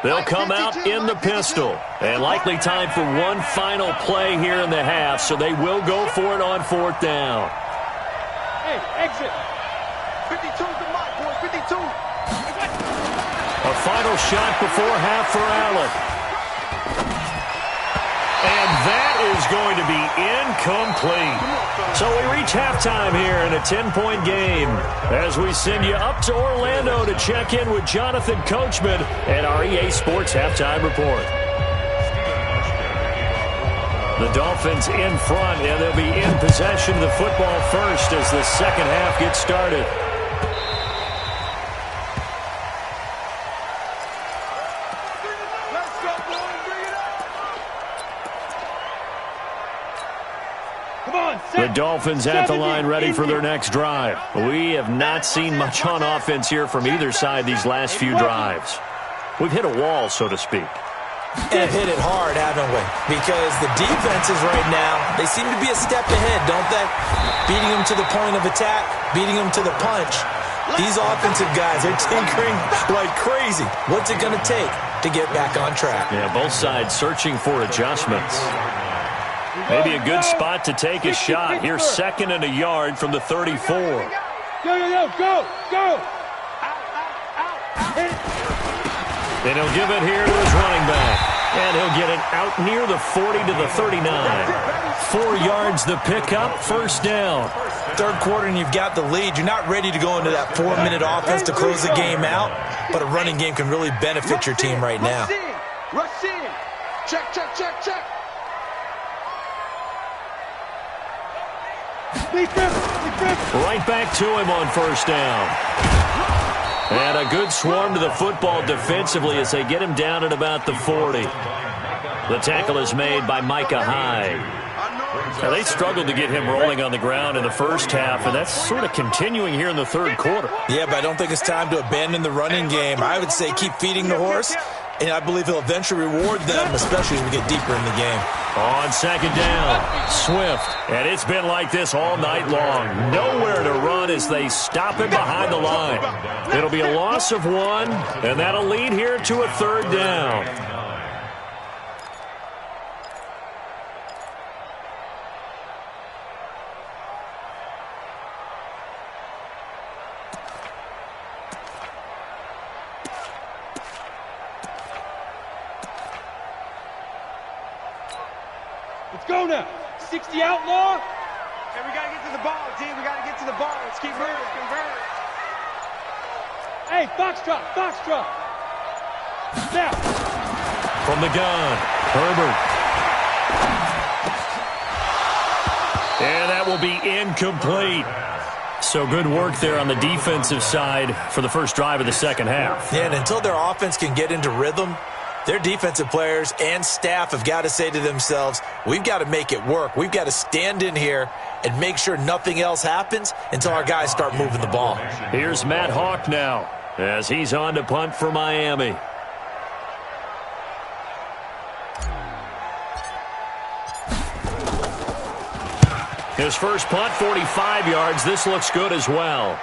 Speaker 9: They'll come out in the pistol. And likely time for one final play here in the half, so they will go for it on fourth down.
Speaker 2: Hey, exit. 52's the mark, boy. 52.
Speaker 9: A final shot before half for Allen. And that is going to be incomplete. So we reach halftime here in a 10-point game as we send you up to Orlando to check in with Jonathan Coachman and our EA Sports Halftime Report. The Dolphins in front, and they'll be in possession of the football first as the second half gets started. The Dolphins at the line ready for their next drive. We have not seen much on offense here from either side these last few drives. We've hit a wall, so to speak.
Speaker 10: And hit it hard, haven't we? Because the defenses right now, they seem to be a step ahead, don't they? Beating them to the point of attack, beating them to the punch. These offensive guys, they're tinkering like crazy. What's it going to take to get back on track?
Speaker 9: Yeah, both sides searching for adjustments. Maybe a good spot to take a shot. Here's second and a yard from the 34.
Speaker 2: Go.
Speaker 9: And he'll give it here to his running back. And he'll get it out near the 40 to the 39. 4 yards the pickup, first down.
Speaker 10: Third quarter and you've got the lead. You're not ready to go into that 4-minute offense to close the game out, but a running game can really benefit your team right now.
Speaker 2: Rush in. Check.
Speaker 9: Right back to him on first down. And a good swarm to the football defensively as they get him down at about the 40. The tackle is made by Micah Hyde. Now, they struggled to get him rolling on the ground in the first half, and that's sort of continuing here in the third quarter.
Speaker 10: Yeah, but I don't think it's time to abandon the running game. I would say keep feeding the horse, and I believe he'll eventually reward them, especially as we get deeper in the game.
Speaker 9: On second down, Swift. And it's been like this all night long. Nowhere to run as they stop him behind the line. It'll be a loss of 1, and that'll lead here to a third down.
Speaker 14: Let's go now. 60 outlaw. Hey, we got to get to the ball, D. We got to get to the ball. Let's keep moving. Convert. Hey, Foxtrot. Foxtrot. Now.
Speaker 9: From the gun, Herbert. And that will be incomplete. So good work there on the defensive side for the first drive of the second half.
Speaker 10: Yeah, and until their offense can get into rhythm, their defensive players and staff have got to say to themselves, we've got to make it work. We've got to stand in here and make sure nothing else happens until our guys start moving the ball.
Speaker 9: Here's Matt Hawk now as he's on to punt for Miami. His first punt, 45 yards. This looks good as well.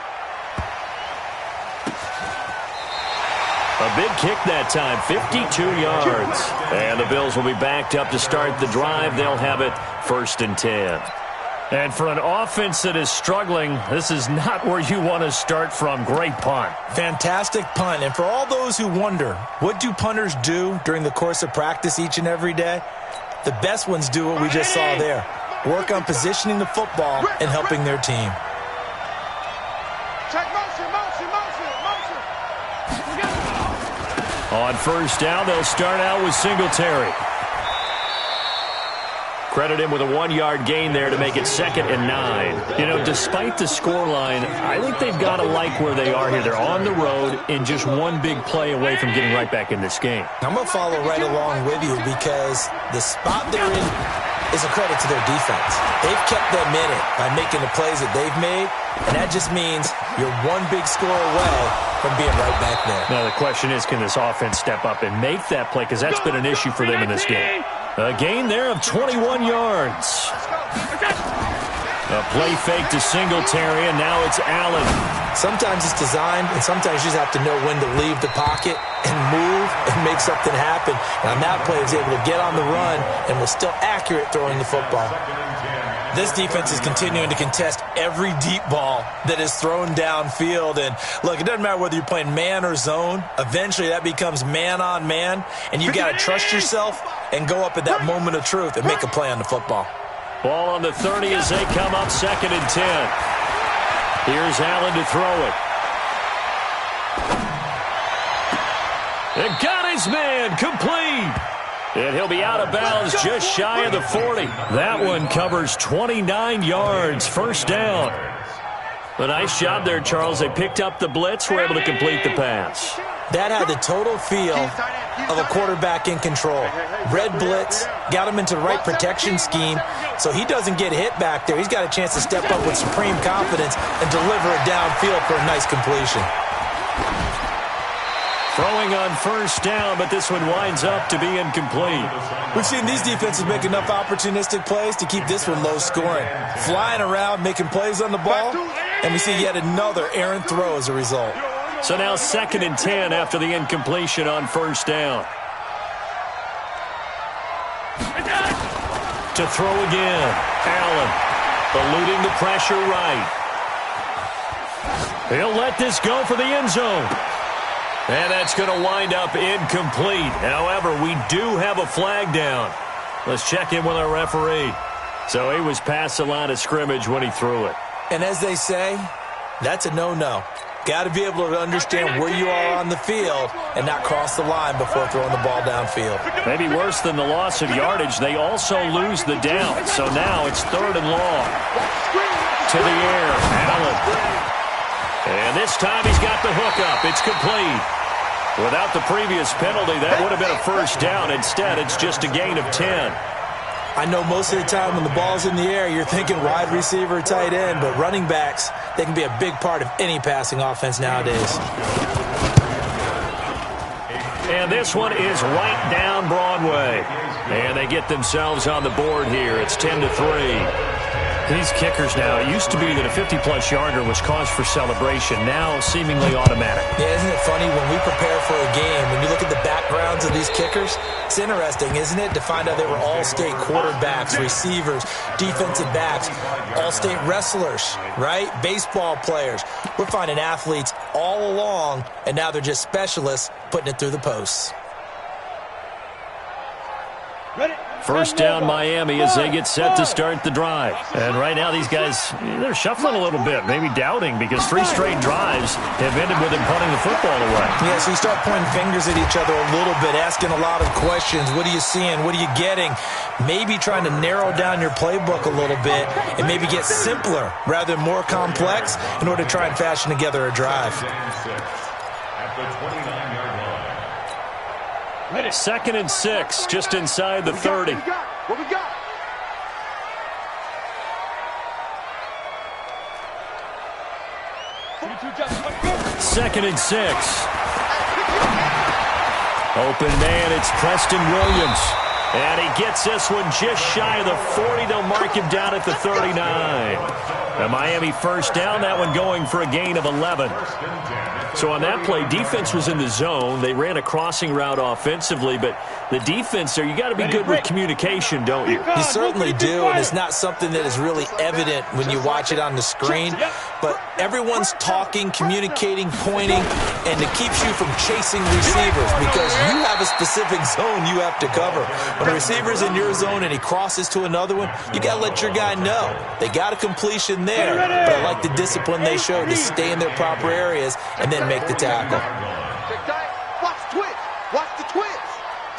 Speaker 9: A big kick that time, 52 yards. And the Bills will be backed up to start the drive. They'll have it 1st and 10. And for an offense that is struggling, this is not where you want to start from. Great punt.
Speaker 10: Fantastic punt. And for all those who wonder, what do punters do during the course of practice each and every day? The best ones do what we just saw there. Work on positioning the football and helping their team.
Speaker 14: Check motion.
Speaker 9: On first down, they'll start out with Singletary. Credit him with a 1-yard gain there to make it 2nd and 9. You know, despite the scoreline, I think they've got to like where they are here. They're on the road and just one big play away from getting right back in this game.
Speaker 10: I'm going to follow right along with you because the spot they're in is a credit to their defense. They've kept them in it by making the plays that they've made, and that just means you're one big score away from being right back there.
Speaker 9: Now the question is, can this offense step up and make that play? Because that's been an issue for them in this game. A gain there of 21 yards. A play fake to Singletary, and now it's Allen.
Speaker 10: Sometimes it's designed, and sometimes you just have to know when to leave the pocket and move and make something happen. And on that play, he was able to get on the run and was still accurate throwing the football. This defense is continuing to contest every deep ball that is thrown downfield. And, look, it doesn't matter whether you're playing man or zone. Eventually, that becomes man-on-man, and you got to trust yourself and go up at that moment of truth and make a play on the football.
Speaker 9: Ball on the 30 as they come up 2nd and 10. Here's Allen to throw it. And got his man complete. And he'll be out of bounds just shy of the 40. That one covers 29 yards. First down. A nice job there, Charles. They picked up the blitz, were able to complete the pass.
Speaker 10: That had the total feel of a quarterback in control. Red blitz, got him into the right protection scheme, so he doesn't get hit back there. He's got a chance to step up with supreme confidence and deliver it downfield for a nice completion.
Speaker 9: Throwing on first down, but this one winds up to be incomplete.
Speaker 10: We've seen these defenses make enough opportunistic plays to keep this one low scoring. Flying around, making plays on the ball, and we see yet another errant throw as a result.
Speaker 9: So now 2nd and 10 after the incompletion on first down. To throw again. Allen eluding the pressure right. He'll let this go for the end zone. And that's going to wind up incomplete. However, we do have a flag down. Let's check in with our referee. So he was past the line of scrimmage when he threw it.
Speaker 10: And as they say, that's a no-no. Got to be able to understand where you are on the field and not cross the line before throwing the ball downfield.
Speaker 9: Maybe worse than the loss of yardage, they also lose the down. So now it's 3rd and long. To the air, Allen. And this time he's got the hookup. It's complete. Without the previous penalty, that would have been a first down. Instead, it's just a gain of 10.
Speaker 10: I know most of the time when the ball's in the air, you're thinking wide receiver, tight end, but running backs, they can be a big part of any passing offense nowadays.
Speaker 9: And this one is right down Broadway. And they get themselves on the board here. It's 10-3. These kickers now, it used to be that a 50-plus yarder was cause for celebration. Now seemingly automatic.
Speaker 10: Yeah, isn't it funny when we prepare for a game, when you look at the backgrounds of these kickers, it's interesting, isn't it, to find out they were all-state quarterbacks, receivers, defensive backs, all-state wrestlers, right? Baseball players. We're finding athletes all along, and now they're just specialists putting it through the posts.
Speaker 9: First down Miami as they get set to start the drive. And right now these guys, they're shuffling a little bit, maybe doubting, because 3 straight drives have ended with them punting the football away.
Speaker 10: Yeah, so you start pointing fingers at each other a little bit, asking a lot of questions. What are you seeing? What are you getting? Maybe trying to narrow down your playbook a little bit and maybe get simpler rather than more complex in order to try and fashion together a drive.
Speaker 11: At the 29-yard line.
Speaker 9: 2nd and 6, just inside the 30.
Speaker 2: What we got?
Speaker 9: Second and 6. Open man, it's Preston Williams. And he gets this one just shy of the 40. They'll mark him down at the 39. A Miami first down, that one going for a gain of 11. So on that play, defense was in the zone. They ran a crossing route offensively, but the defense there, you got to be good with communication, don't you?
Speaker 10: You certainly do, and it's not something that is really evident when you watch it on the screen. But everyone's talking, communicating, pointing, and it keeps you from chasing receivers because you have a specific zone you have to cover. When a receiver's in your zone and he crosses to another one, you got to let your guy know. They got a completion there, but I like the discipline they showed to stay in their proper areas and then make the tackle.
Speaker 2: Watch the twitch. Watch the twitch.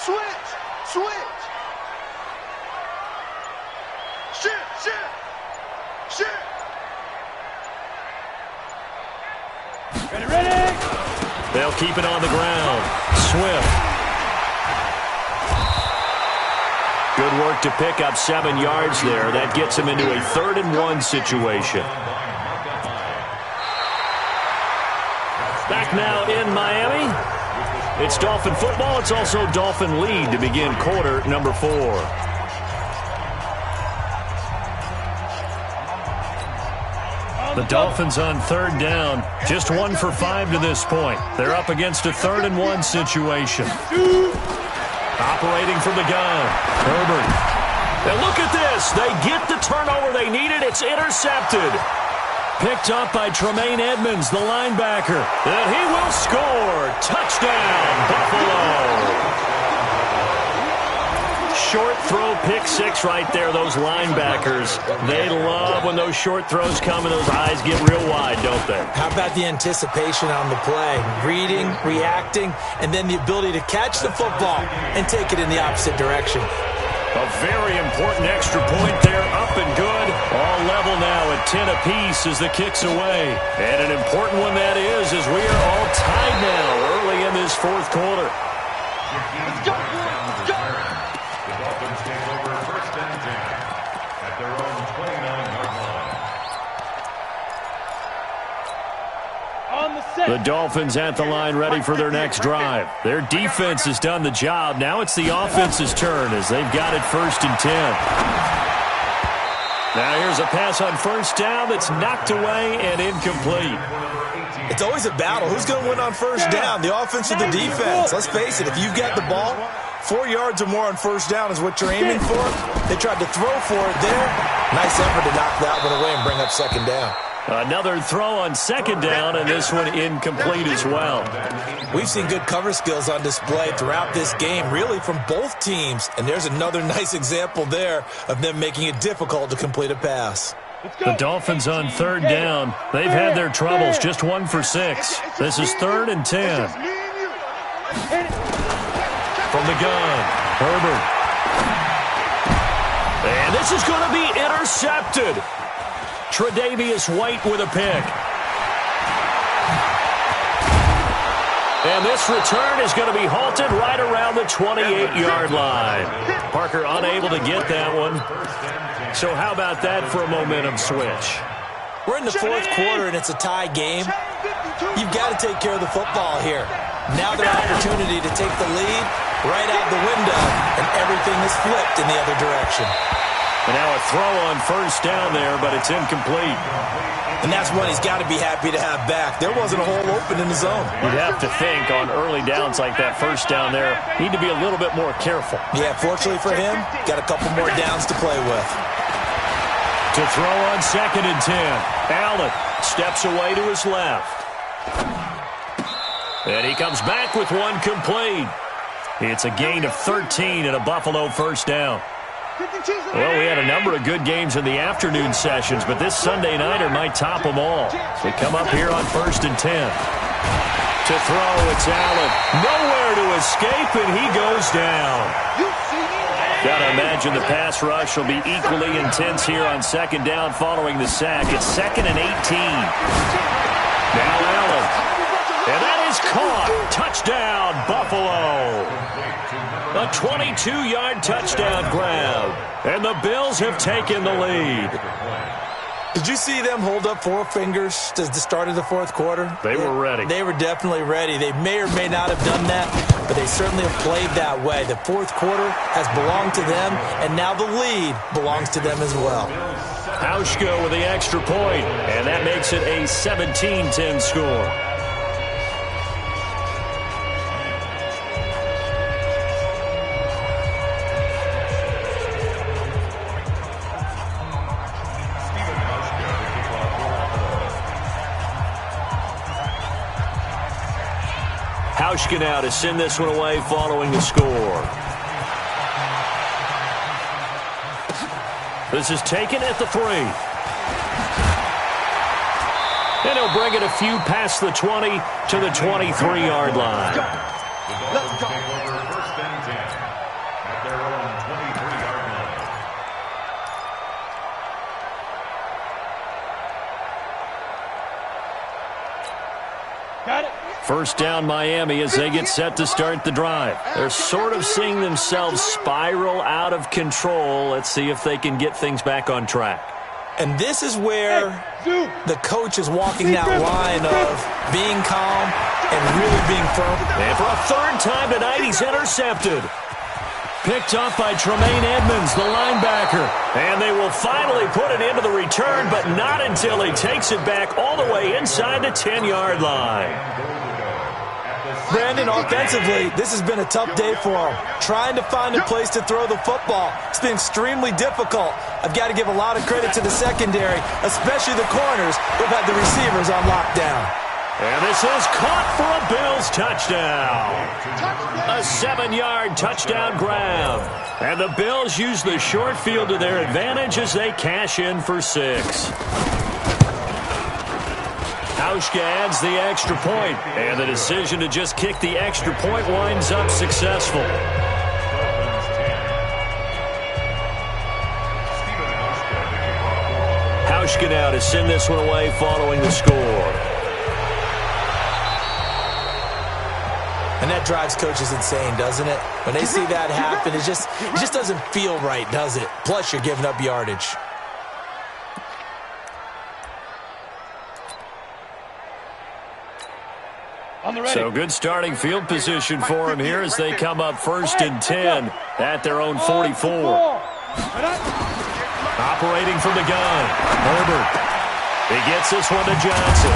Speaker 2: Switch. Switch. Shit.
Speaker 14: Ready.
Speaker 9: They'll keep it on the ground. Swift. Good work to pick up 7 yards there. That gets him into a 3rd and 1 situation. Back now in Miami. It's Dolphin football. It's also Dolphin lead to begin quarter number 4. The Dolphins on 3rd down. Just 1 for 5 to this point. They're up against a 3rd and 1 situation. Operating from the gun. Herbert. And look at this. They get the turnover they needed. It's intercepted. Picked up by Tremaine Edmonds, the linebacker. And he will score. Touchdown, Buffalo. Short throw, pick 6 right there, those linebackers. They love when those short throws come and those eyes get real wide, don't they?
Speaker 10: How about the anticipation on the play? Reading, reacting, and then the ability to catch the football and take it in the opposite direction.
Speaker 9: A very important extra point there, up and good. All level now at 10 apiece as the kick's away. And an important one that is, as we are all tied now early in this 4th quarter.
Speaker 2: Let's go.
Speaker 11: The Dolphins take over 1st and 10 at their own 29-yard line.
Speaker 14: On the set.
Speaker 9: The Dolphins at the line ready for their next drive. Their defense has done the job. Now it's the offense's turn as they've got it 1st and 10. Now here's a pass on 1st down that's knocked away and incomplete.
Speaker 10: It's always a battle. Who's going to win on 1st down, the offense or the defense? Let's face it, if you've got the ball, 4 yards or more on 1st down is what you're aiming for. They tried to throw for it there. Nice effort to knock that one away and bring up 2nd down.
Speaker 9: Another throw on 2nd down, and this one incomplete as well.
Speaker 10: We've seen good cover skills on display throughout this game, really from both teams. And there's another nice example there of them making it difficult to complete a pass.
Speaker 9: The Dolphins on 3rd down. They've had their troubles, just 1 for 6. This is 3rd and 10. From the gun, Herbert. And this is going to be intercepted. Tre'Davious White with a pick. And this return is going to be halted right around the 28-yard line. Parker unable to get that one. So how about that for a momentum switch?
Speaker 10: We're in the fourth quarter, and it's a tie game. You've got to take care of the football here. Now their opportunity to take the lead right out the window, and everything is flipped in the other direction.
Speaker 9: And now a throw on first down there, but it's incomplete.
Speaker 10: And that's one he's got to be happy to have back. There wasn't a hole open in the zone.
Speaker 9: You'd have to think on early downs like that first down there, need to be a little bit more careful.
Speaker 10: Yeah, fortunately for him, got a couple more downs to play with.
Speaker 9: To throw on 2nd and 10. Allen steps away to his left. And he comes back with one complete. It's a gain of 13 and a Buffalo first down. Well, we had a number of good games in the afternoon sessions, but this Sunday nighter might top them all. So we come up here on 1st and 10. To throw, it's Allen. Nowhere to escape, and he goes down. Got to imagine the pass rush will be equally intense here on 2nd down following the sack. It's 2nd and 18. Now Allen. And that is caught. Touchdown, Buffalo. A 22-yard touchdown grab. And the Bills have taken the lead.
Speaker 10: Did you see them hold up 4 fingers to the start of the fourth quarter?
Speaker 9: They were ready.
Speaker 10: They were definitely ready. They may or may not have done that, but they certainly have played that way. The fourth quarter has belonged to them, and now the lead belongs to them as well.
Speaker 9: Hauschka with the extra point, and that makes it a 17-10 score. Hauschka now to send this one away following the score. This is taken at the 3. And he'll bring it a few past the 20 to the 23-yard line.
Speaker 11: Let's go. Take over 1st and 10 at their own 23-yard line.
Speaker 14: Got it.
Speaker 9: First down Miami as they get set to start the drive. They're sort of seeing themselves spiral out of control. Let's see if they can get things back on track.
Speaker 10: And this is where the coach is walking that line of being calm and really being firm.
Speaker 9: And for a 3rd time tonight, he's intercepted. Picked up by Tremaine Edmonds, the linebacker. And they will finally put it into the return, but not until he takes it back all the way inside the 10-yard line.
Speaker 10: Brandon, offensively, this has been a tough day for him. Trying to find a place to throw the football. It's been extremely difficult. I've got to give a lot of credit to the secondary, especially the corners who've had the receivers on lockdown.
Speaker 9: And this is caught for a Bills touchdown. A 7-yard touchdown grab. And the Bills use the short field to their advantage as they cash in for 6. Hauschka adds the extra point, and the decision to just kick the extra point winds up successful. Hauschka now to send this one away following the score.
Speaker 10: And that drives coaches insane, doesn't it? When they see that happen, it just doesn't feel right, does it? Plus, you're giving up yardage.
Speaker 9: So good starting field position for him here as they come up 1st and 10 at their own 44. Operating from the gun, Herbert. He gets this one to Johnson.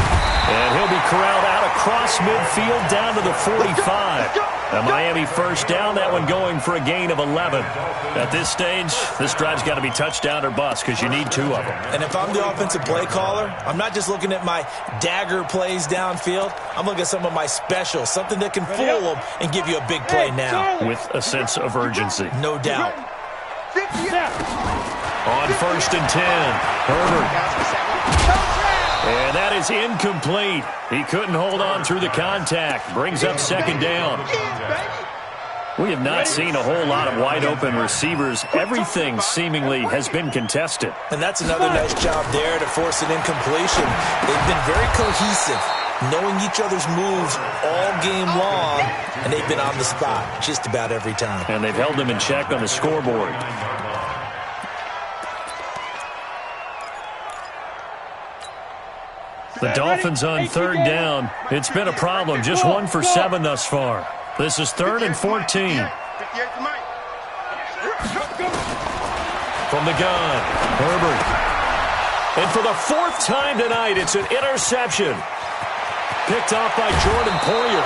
Speaker 9: And he'll be corralled out across midfield down to the 45. A Miami first down, that one going for a gain of 11. At this stage, this drive's got to be touchdown or bust because you need 2 of them.
Speaker 10: And if I'm the offensive play caller, I'm not just looking at my dagger plays downfield. I'm looking at some of my specials, something that can fool them and give you a big play now.
Speaker 9: With a sense of urgency.
Speaker 10: No doubt.
Speaker 9: On 1st and 10, Herbert. And that is incomplete. He couldn't hold on through the contact. Brings up 2nd down. We have not seen a whole lot of wide-open receivers. Everything seemingly has been contested.
Speaker 10: And that's another nice job there to force an incompletion. They've been very cohesive. knowing each other's moves all game long, and they've been on the spot just about every time.
Speaker 9: And they've held them in check on the scoreboard. The Dolphins on third down. It's been a problem. Just 1 for 7 thus far. This is 3rd and 14. From the gun, Herbert. And for the 4th time tonight, it's an interception. Picked off by Jordan Poyer.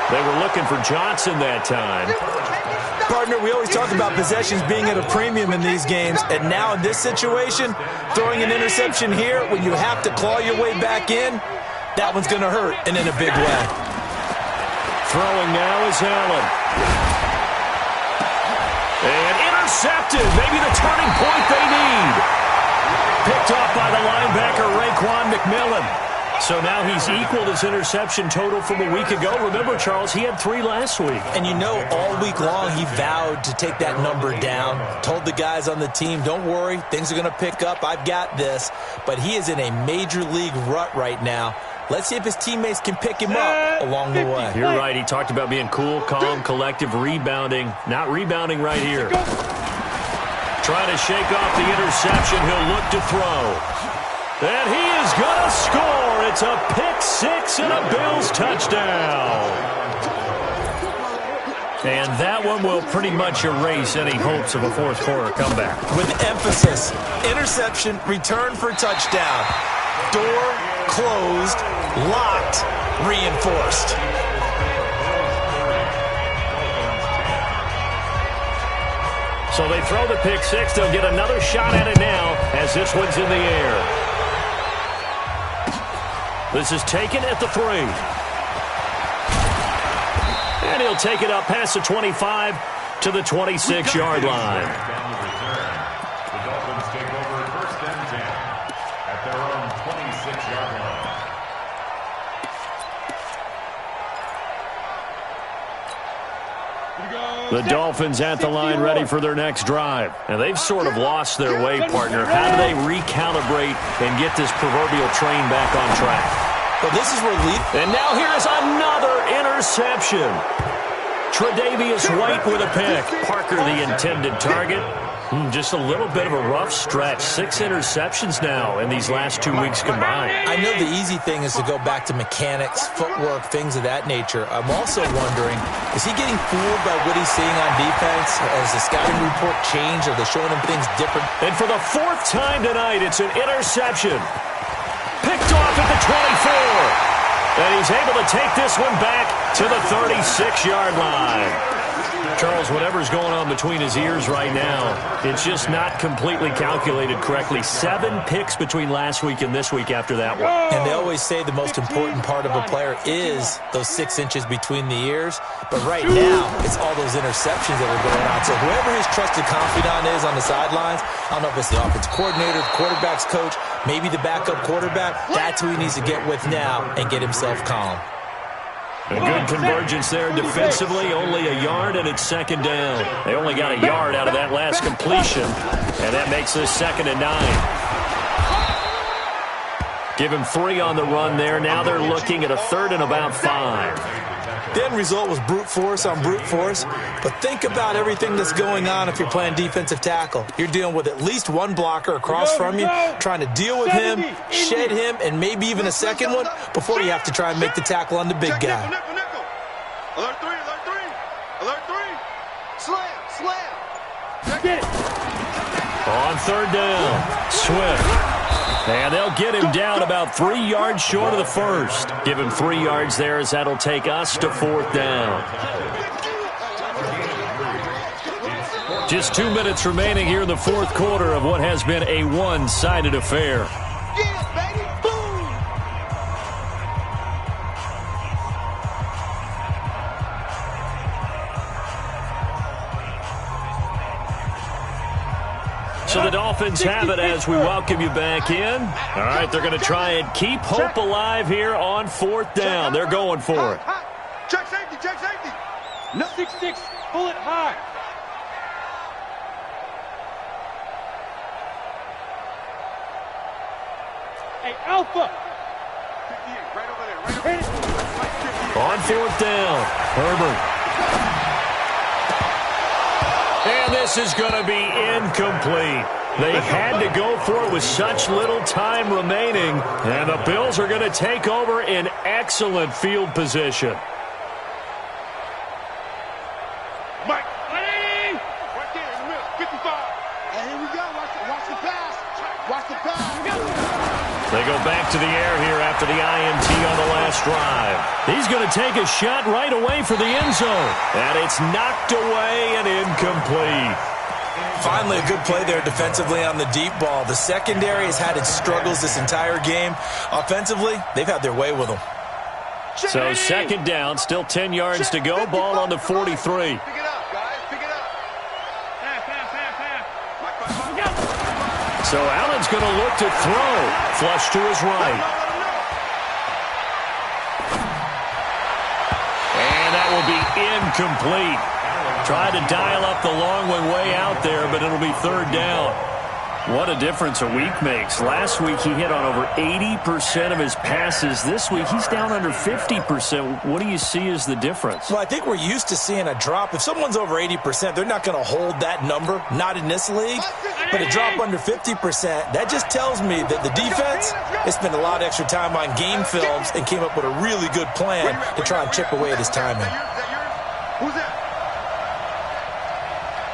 Speaker 9: They were looking for Johnson that time.
Speaker 10: Partner, we always talk about possessions being at a premium in these games, and now in this situation, throwing an interception here when you have to claw your way back in, that one's going to hurt, and in a big way.
Speaker 9: Throwing now is Allen. And intercepted. Maybe the turning point they need. Picked off by the linebacker, Raekwon McMillan. So now he's equaled his interception total from a week ago. Remember, Charles, he had 3 last week.
Speaker 10: And you know, all week long he vowed to take that number down. Told the guys on the team, don't worry, things are going to pick up. I've got this. But he is in a major league rut right now. Let's see if his teammates can pick him up along the way.
Speaker 9: You're right. He talked about being cool, calm, collective, rebounding. Not rebounding right here. Trying to shake off the interception. He'll look to throw. And he is going to score. It's a pick 6 and a Bills touchdown. And that one will pretty much erase any hopes of a fourth quarter comeback.
Speaker 10: With emphasis, interception, return for touchdown. Door closed, locked, reinforced.
Speaker 9: So they throw the pick 6. They'll get another shot at it now as this one's in the air. This is taken at the 3. And he'll take it up past the 25 to the 26-yard line.
Speaker 11: The Dolphins take over 1st and 10 at their own 26-yard line.
Speaker 9: The Dolphins at the line ready for their next drive. And they've sort of lost their way, partner. How do they recalibrate and get this proverbial train back on track?
Speaker 10: Well, this is relief.
Speaker 9: And now here's another interception. Tre'Davious White with a pick. Parker the intended target. Just a little bit of a rough stretch. 6 interceptions now in these last 2 weeks combined.
Speaker 10: I know the easy thing is to go back to mechanics, footwork, things of that nature. I'm also wondering, is he getting fooled by what he's seeing on defense? Has the scouting report changed? Are they showing him things different?
Speaker 9: And for the 4th time tonight, it's an interception. Picked off at the 24. And he's able to take this one back to the 36-yard line. Charles, whatever's going on between his ears right now, it's just not completely calculated correctly. 7 picks between last week and this week after that one.
Speaker 10: And they always say the most important part of a player is those 6 inches between the ears. But right now, it's all those interceptions that are going on. So whoever his trusted confidant is on the sidelines, I don't know if it's the offensive coordinator, the quarterback's coach, maybe the backup quarterback, that's who he needs to get with now and get himself calm.
Speaker 9: A good convergence there defensively, only a yard, and it's 2nd down. They only got a yard out of that last completion, and that makes this 2nd and 9. Give him 3 on the run there. Now they're looking at a 3rd and about 5.
Speaker 10: The end result was brute force on brute force, but think about everything that's going on if you're playing defensive tackle. You're dealing with at least one blocker across from you, trying to deal with him, shed him, and maybe even a second one before you have to try and make the tackle on the big guy.
Speaker 2: Alert 3, alert 3, alert 3. Slam, slam.
Speaker 9: On 3rd down, Swift. And they'll get him down about 3 yards short of the 1st. Give him 3 yards there as that'll take us to 4th down. Just 2 minutes remaining here in the 4th quarter of what has been a one-sided affair. So the Dolphins have it as we welcome you back in. All right, they're going to try and keep hope alive here on 4th down. They're going for it.
Speaker 2: Check safety, check safety.
Speaker 14: No 6-6, pull it high. Hey, Alpha.
Speaker 2: 58, right over there.
Speaker 9: On fourth down, Herbert. And this is going to be incomplete. They had to go for it with such little time remaining, and the Bills are going to take over in excellent field position.
Speaker 14: Mike, right there in the middle, 55. And here we go. Watch the pass. Watch the pass.
Speaker 9: They go back to the air here after the INT on the last drive. He's going to take a shot right away for the end zone, and it's knocked away and incomplete.
Speaker 10: Finally, a good play there defensively on the deep ball. The secondary has had its struggles this entire game. Offensively, they've had their way with them.
Speaker 9: So second down, still 10 yards to go. Ball on the 43.
Speaker 2: Pick it up, guys. Pick it up.
Speaker 9: So Allen's going to look to throw. Flush to his right. And that will be incomplete. Tried to dial up the long one way out there, but it'll be third down. What a difference a week makes. Last week he hit on over 80% of his passes. This week he's down under 50%. What do you see as the difference?
Speaker 10: Well, I think we're used to seeing a drop. If someone's over 80%, they're not going to hold that number, not in this league. But a drop under 50%, that just tells me that the defense has spent a lot of extra time on game films and came up with a really good plan to try and chip away at his timing.
Speaker 14: Who's that?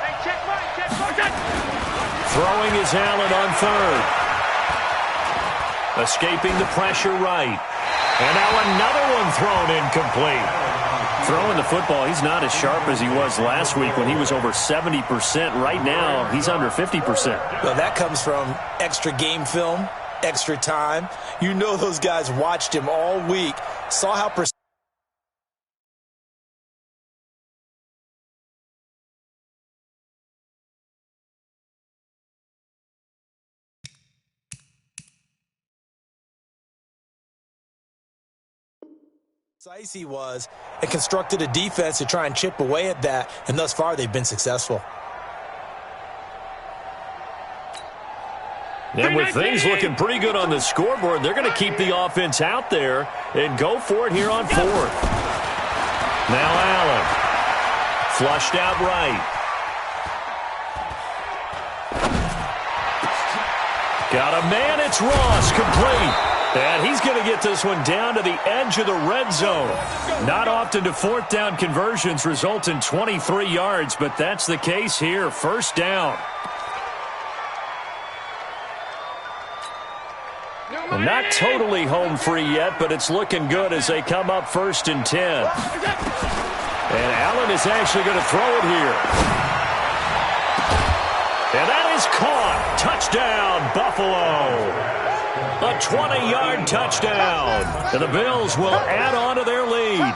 Speaker 14: Hey, check Mike.
Speaker 9: Throwing is Allen on third. Escaping the pressure right. And now another one thrown incomplete. Throwing the football, he's not as sharp as he was last week when he was over 70%. Right now, he's under 50%.
Speaker 10: Well, that comes from extra game film, extra time. You know those guys watched him all week, saw how precise he was, and constructed a defense to try and chip away at that, and thus far they've been successful.
Speaker 9: And with things looking pretty good on the scoreboard, they're going to keep the offense out there and go for it here on fourth. Now Allen. Flushed out right. Got a man, it's Ross, complete. And he's going to get this one down to the edge of the red zone. Not often do fourth down conversions result in 23 yards, but that's the case here. First down. Well, not totally home free yet, but it's looking good as they come up 1st and 10. And Allen is actually going to throw it here. And that is caught. Touchdown, Buffalo. A 20-yard touchdown. And the Bills will add on to their lead.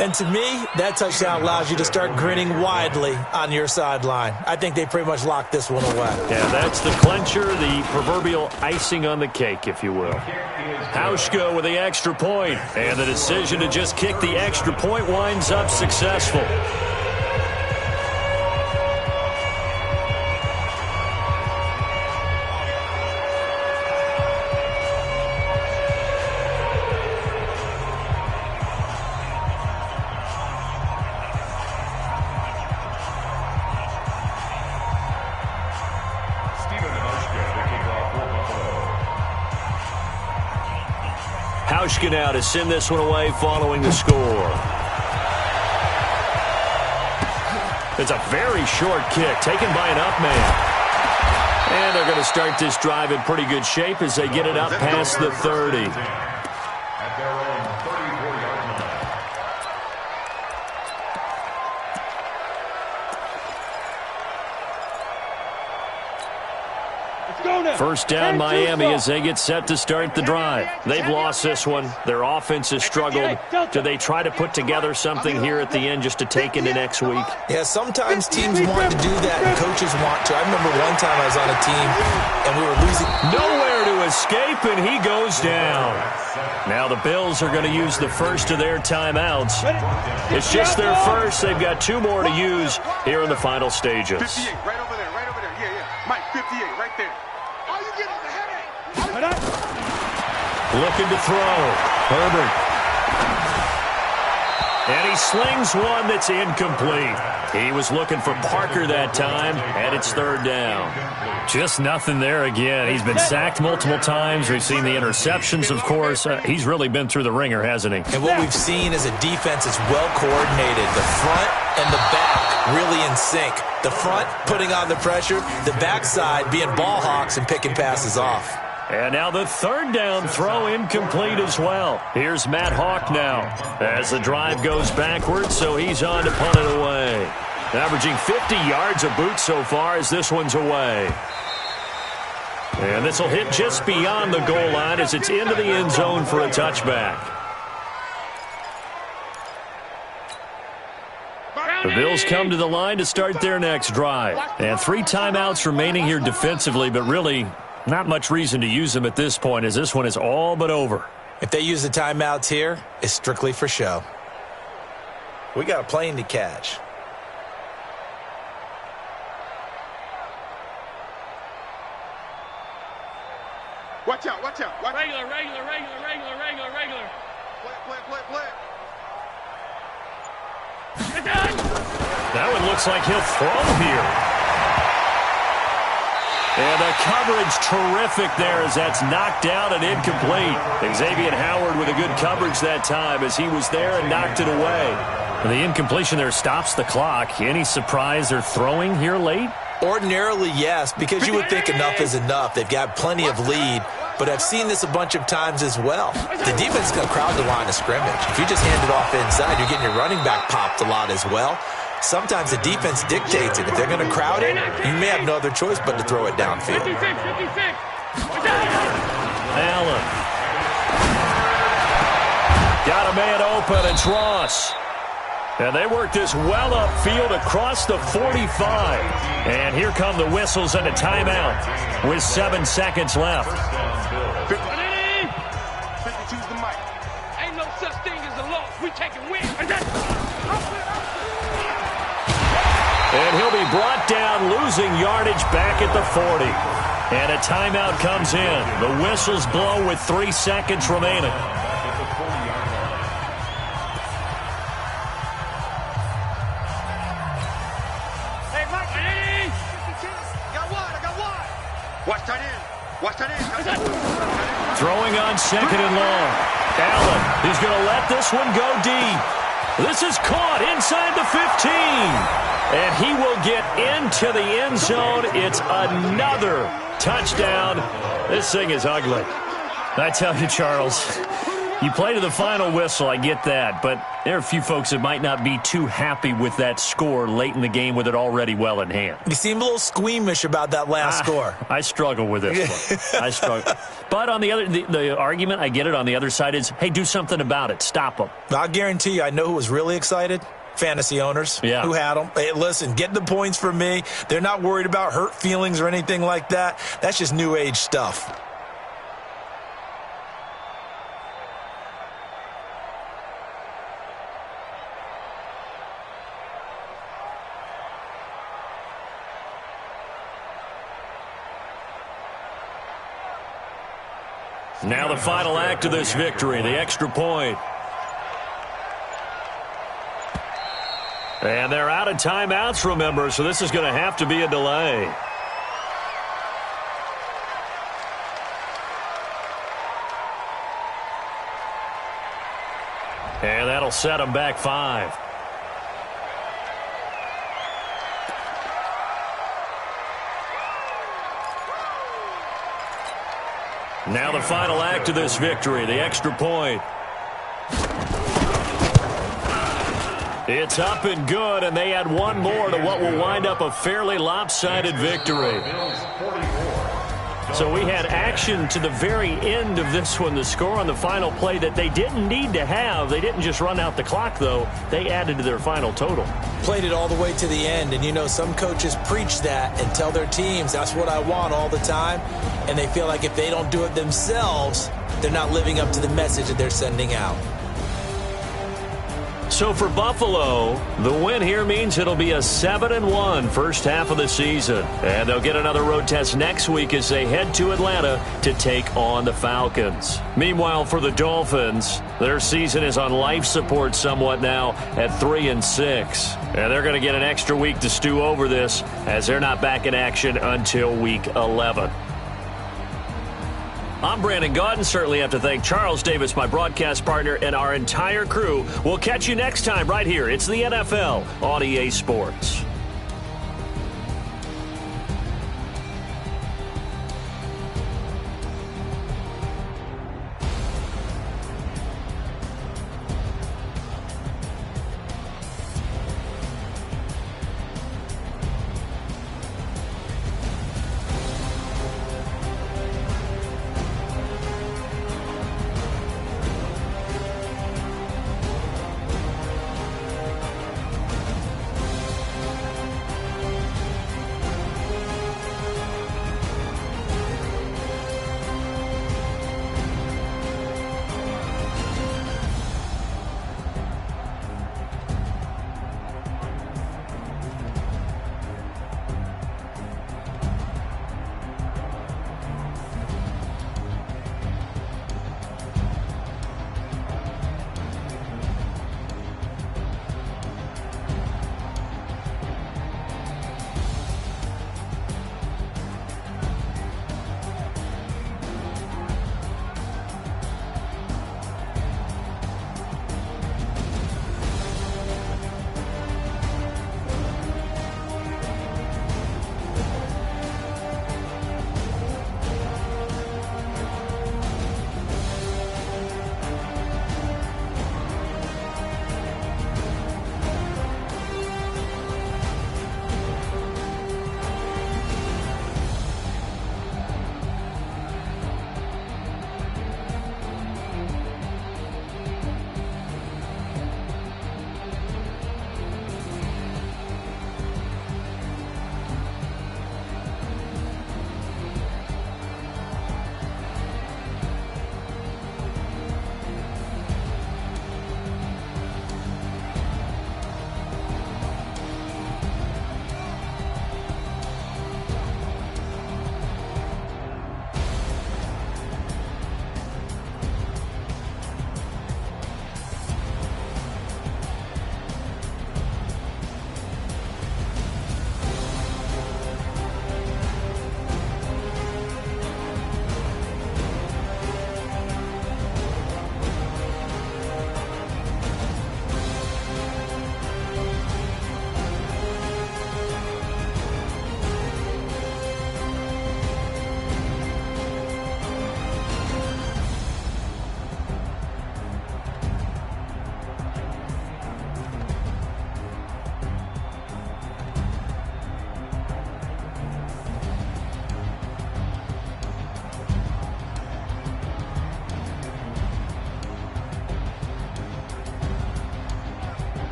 Speaker 10: And to me, that touchdown allows you to start grinning widely on your sideline. I think they pretty much locked this one away.
Speaker 9: Yeah, that's the clincher, the proverbial icing on the cake, if you will. Hauschka with the extra point. And the decision to just kick the extra point winds up successful. Hauschka now to send this one away following the score. It's a very short kick taken by an up man. And they're going to start this drive in pretty good shape as they get it up past the 30.
Speaker 11: At their own 34-yard line.
Speaker 9: First down Miami as they get set to start the drive. They've lost this one. Their offense has struggled. Do they try to put together something here at the end just to take into next week?
Speaker 10: Yeah, sometimes teams want to do that and coaches want to. I remember one time I was on a team and we were losing.
Speaker 9: Nowhere to escape, and he goes down. Now the Bills are going to use the first of their timeouts. It's just their first. They've got 2 more to use here in the final stages.
Speaker 14: 58, right over there. Yeah. Mike, 58, right there.
Speaker 9: Looking to throw. Herbert. And he slings one that's incomplete. He was looking for Parker that time, and it's third down.
Speaker 15: Just nothing there again. He's been sacked multiple times. We've seen the interceptions, of course. He's really been through the ringer, hasn't he?
Speaker 10: And what we've seen is a defense that's well coordinated. The front and the back really in sync. The front putting on the pressure, the backside being ball hawks and picking passes off.
Speaker 9: And now the third down throw incomplete as well. Here's Matt Hawk now as the drive goes backwards, so he's on to punt it away. Averaging 50 yards a boot so far as this one's away. And this will hit just beyond the goal line as it's into the end zone for a touchback. The Bills come to the line to start their next drive. And 3 timeouts remaining here defensively, but really not much reason to use them at this point as this one is all but over.
Speaker 10: If they use the timeouts here, it's strictly for show. We got a plane to catch.
Speaker 14: Watch out, watch out. Watch
Speaker 13: regular.
Speaker 14: Play.
Speaker 9: That one looks like he'll throw here. And the coverage terrific there as that's knocked down and incomplete. Xavier Howard with a good coverage that time as he was there and knocked it away.
Speaker 15: And the incompletion there stops the clock. Any surprise they're throwing here late?
Speaker 10: Ordinarily, yes, because you would think enough is enough. They've got plenty of lead, but I've seen this a bunch of times as well. The defense is going to crowd the line of scrimmage. If you just hand it off inside, you're getting your running back popped a lot as well. Sometimes the defense dictates it. If they're going to crowd it, you may have no other choice but to throw it downfield.
Speaker 13: 56.
Speaker 9: Allen. Got a man open. It's Ross. And they work this well upfield across the 45. And here come the whistles and a timeout with 7 seconds left.
Speaker 14: 52's the mic.
Speaker 13: Ain't no such thing as a loss. We take and win.
Speaker 9: And he'll be brought down, losing yardage back at the 40. And a timeout comes in. The whistles blow with 3 seconds remaining.
Speaker 13: Hey, Mike. I got one.
Speaker 14: Watch that in.
Speaker 9: Throwing on second and long. Allen, he's going to let this one go deep. This is caught inside the 15. And he will get into the end zone. It's another touchdown. This thing is ugly.
Speaker 15: I tell you, Charles, you play to the final whistle, I get that, but there are a few folks that might not be too happy with that score late in the game with it already well in hand.
Speaker 10: You seem a little squeamish about that last score.
Speaker 15: I struggle with this one. I struggle. But on the argument, I get it, on the other side is, hey, do something about it. Stop them.
Speaker 10: I'll guarantee you, I know who was really excited. Fantasy owners who had them. Hey, listen, get the points for me. They're not worried about hurt feelings or anything like that. That's just new age stuff.
Speaker 9: Now the final act of this victory, the extra point. And they're out of timeouts, remember, so this is going to have to be a delay. And that'll set them back 5. Now the final act of this victory, the extra point. It's up and good, and they add one more to what will wind up a fairly lopsided victory. So we had action to the very end of this one. The score on the final play that they didn't need to have. They didn't just run out the clock, though. They added to their final total.
Speaker 10: Played it all the way to the end, and you know some coaches preach that and tell their teams that's what I want all the time, and they feel like if they don't do it themselves, they're not living up to the message that they're sending out.
Speaker 15: So for Buffalo, the win here means it'll be a 7-1 first half of the season. And they'll get another road test next week as they head to Atlanta to take on the Falcons. Meanwhile, for the Dolphins, their season is on life support somewhat now at 3-6. And they're going to get an extra week to stew over this as they're not back in action until week 11. I'm Brandon Gaudin. Certainly have to thank Charles Davis, my broadcast partner, and our entire crew. We'll catch you next time right here. It's the NFL on EA Sports.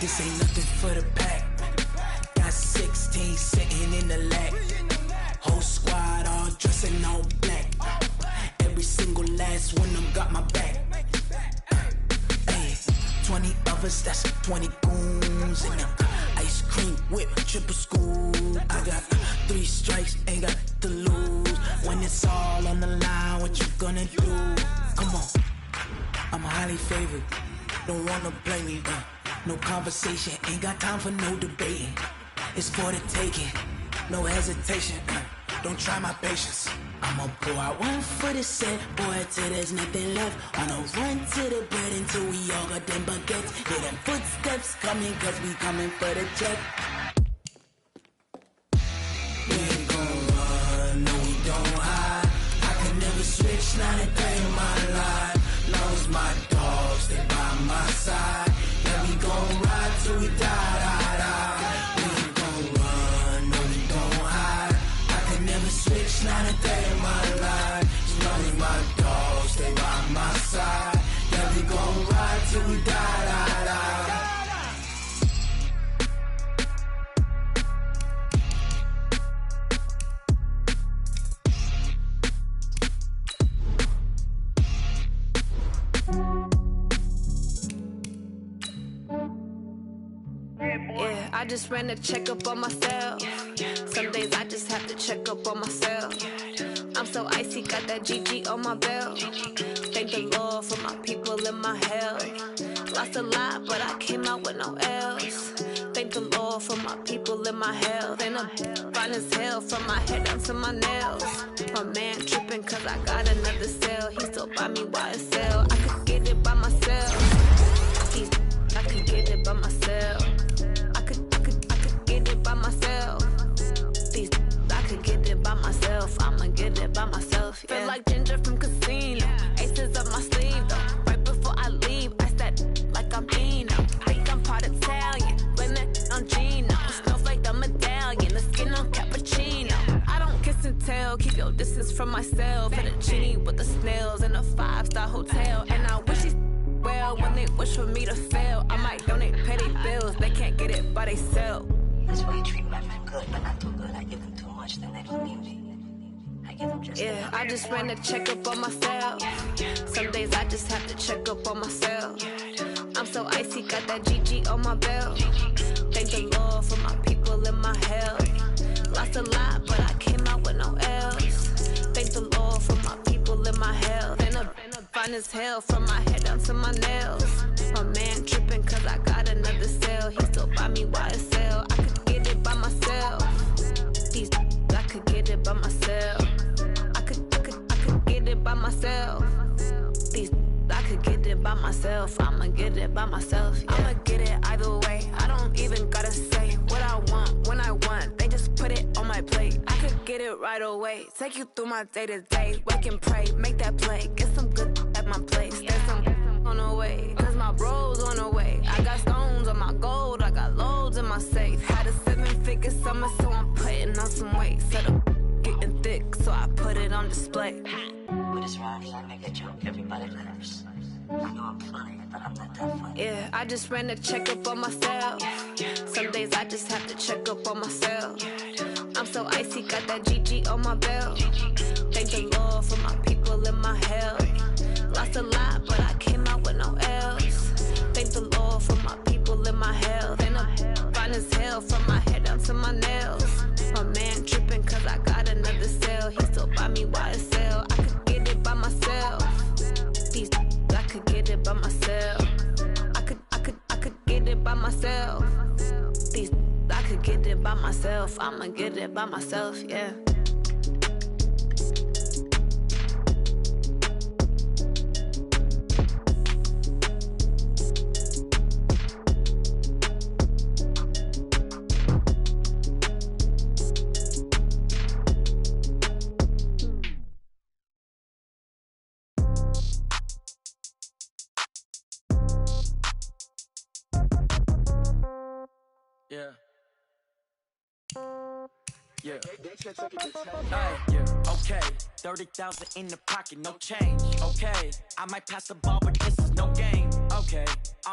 Speaker 8: This ain't nothing for the pack. Got 16 sitting in the lag. Whole squad all dressing all black. Every single last one of them got my back. Hey, 20 of us, that's 20 goons in them. Ice cream whip, triple scoop. I got 3 strikes, ain't got to lose. When it's all on the line, what you gonna do? Come on, I'm highly favored. Don't wanna blame me. No conversation, ain't got time for no debating. It's for the taking, no hesitation. Don't try my patience. I'ma pour out one for the set, boy, till there's nothing left. I'ma run to the bread until we all got them baguettes. Hear them footsteps coming, cause we coming for the check. We ain't gon' run, no we don't hide. I can never switch, not a day in my life. Long as my dogs stay by my side. Yeah, we gon' ride till we die, die, die. We ain't gon' run, no we don't hide. I can never switch, not a day in my life. As long as my dogs stay by my side. Yeah, we gon' ride till we die, die, die.
Speaker 5: Yeah, I just ran a checkup on myself. Some days I just have to check up on myself. I'm so icy, got that GG on my belt. Thank the Lord for my people in my health. Lost a lot, but I came out with no L's. Thank the Lord for my people in my health. And I'm fine as hell from my head down to my nails. My man tripping cause I got another cell. He still buy me YSL. I could get it by myself. I could get it by myself. I could get it by myself. I could get it by myself. I'ma get it by myself. Yeah. Feel like Ginger from Casino. Aces up my sleeve though. Right before I leave, I said like I'm Dino. Think I'm part Italian. Blame it on Gino. Smells like the medallion. The skin on cappuccino. I don't kiss and tell. Keep your distance from myself. Hit a genie with the snails in a 5-star hotel. And I wish he's well when they wish for me to fail. I might donate petty bills. They can't get it by themselves.
Speaker 6: That's why you treat my men good, but not too good. I give them too much, then they don't need me. I give them just
Speaker 5: yeah, I just ran a checkup on myself. Some days I just have to check up on myself. I'm so icy, got that GG on my belt. Thank the Lord for my people in my health. Lost a lot, but I came out with no L's. Thank the Lord for my people in my health. And I'm fine as hell from my head down to my nails. My man tripping cause I got another cell. He still buy me YSL. I could get it by myself. I could get it by myself. I could get it by myself. I could get it by myself. I'ma get it by myself. Yeah. I'ma get it either way. I don't even gotta say what I want when I want. They just put it on my plate. I could get it right away. Take you through my day to day. Wake and pray, make that play. Get some good at my place. There's some on the way. Cause my bro's on the way. I got stones on my gold. I got loads in my safe. Had a 7-figure summer, so I'm putting on some weight. Set up getting thick, so I put it on display.
Speaker 6: With this round here, I make a joke, everybody laughs. I know I'm funny, but I'm not that funny.
Speaker 5: Yeah, I just ran a checkup on myself. Some days I just have to check up on myself. I'm so icy, got that GG on my belt. Thank the Lord for my people in my health. Lost a lot, but I came out with no L's. Thank the Lord for my people in my health. And I'm fine as hell from my head down to my nails. My man tripping cause I got another cell. He still buy me YSL. I could get it by myself. I could get it by myself. I could get it by myself. I could get it by myself. I'ma get it by myself, yeah.
Speaker 8: Yeah. Yeah. Hey, yeah. Okay. 30,000 in the pocket, no change. Okay. I might pass the ball, but this is no game. Okay.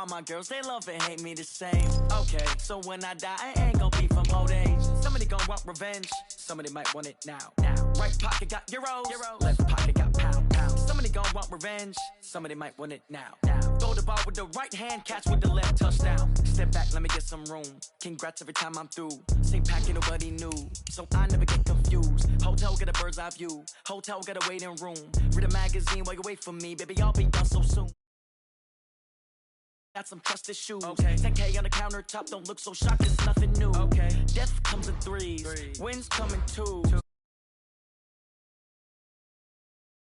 Speaker 7: All my girls, they love and hate me the same. Okay, so when I die, I ain't gon' be from old age. Somebody gon' want revenge, somebody might want it now. Right pocket got euros, left pocket got pound. Somebody gon' want revenge, somebody might want it now. Throw the ball with the right hand, catch with the left, touchdown. Step back, let me get some room. Congrats every time I'm through. Same packet, nobody knew, so I never get confused. Hotel get a bird's eye view, hotel get a waiting room. Read a magazine while you wait for me, baby, I'll be done so soon. Got some trusted shoes. Okay. 10K on the countertop, don't look so shocked, it's nothing new. Okay. Death comes in threes, wins come in twos.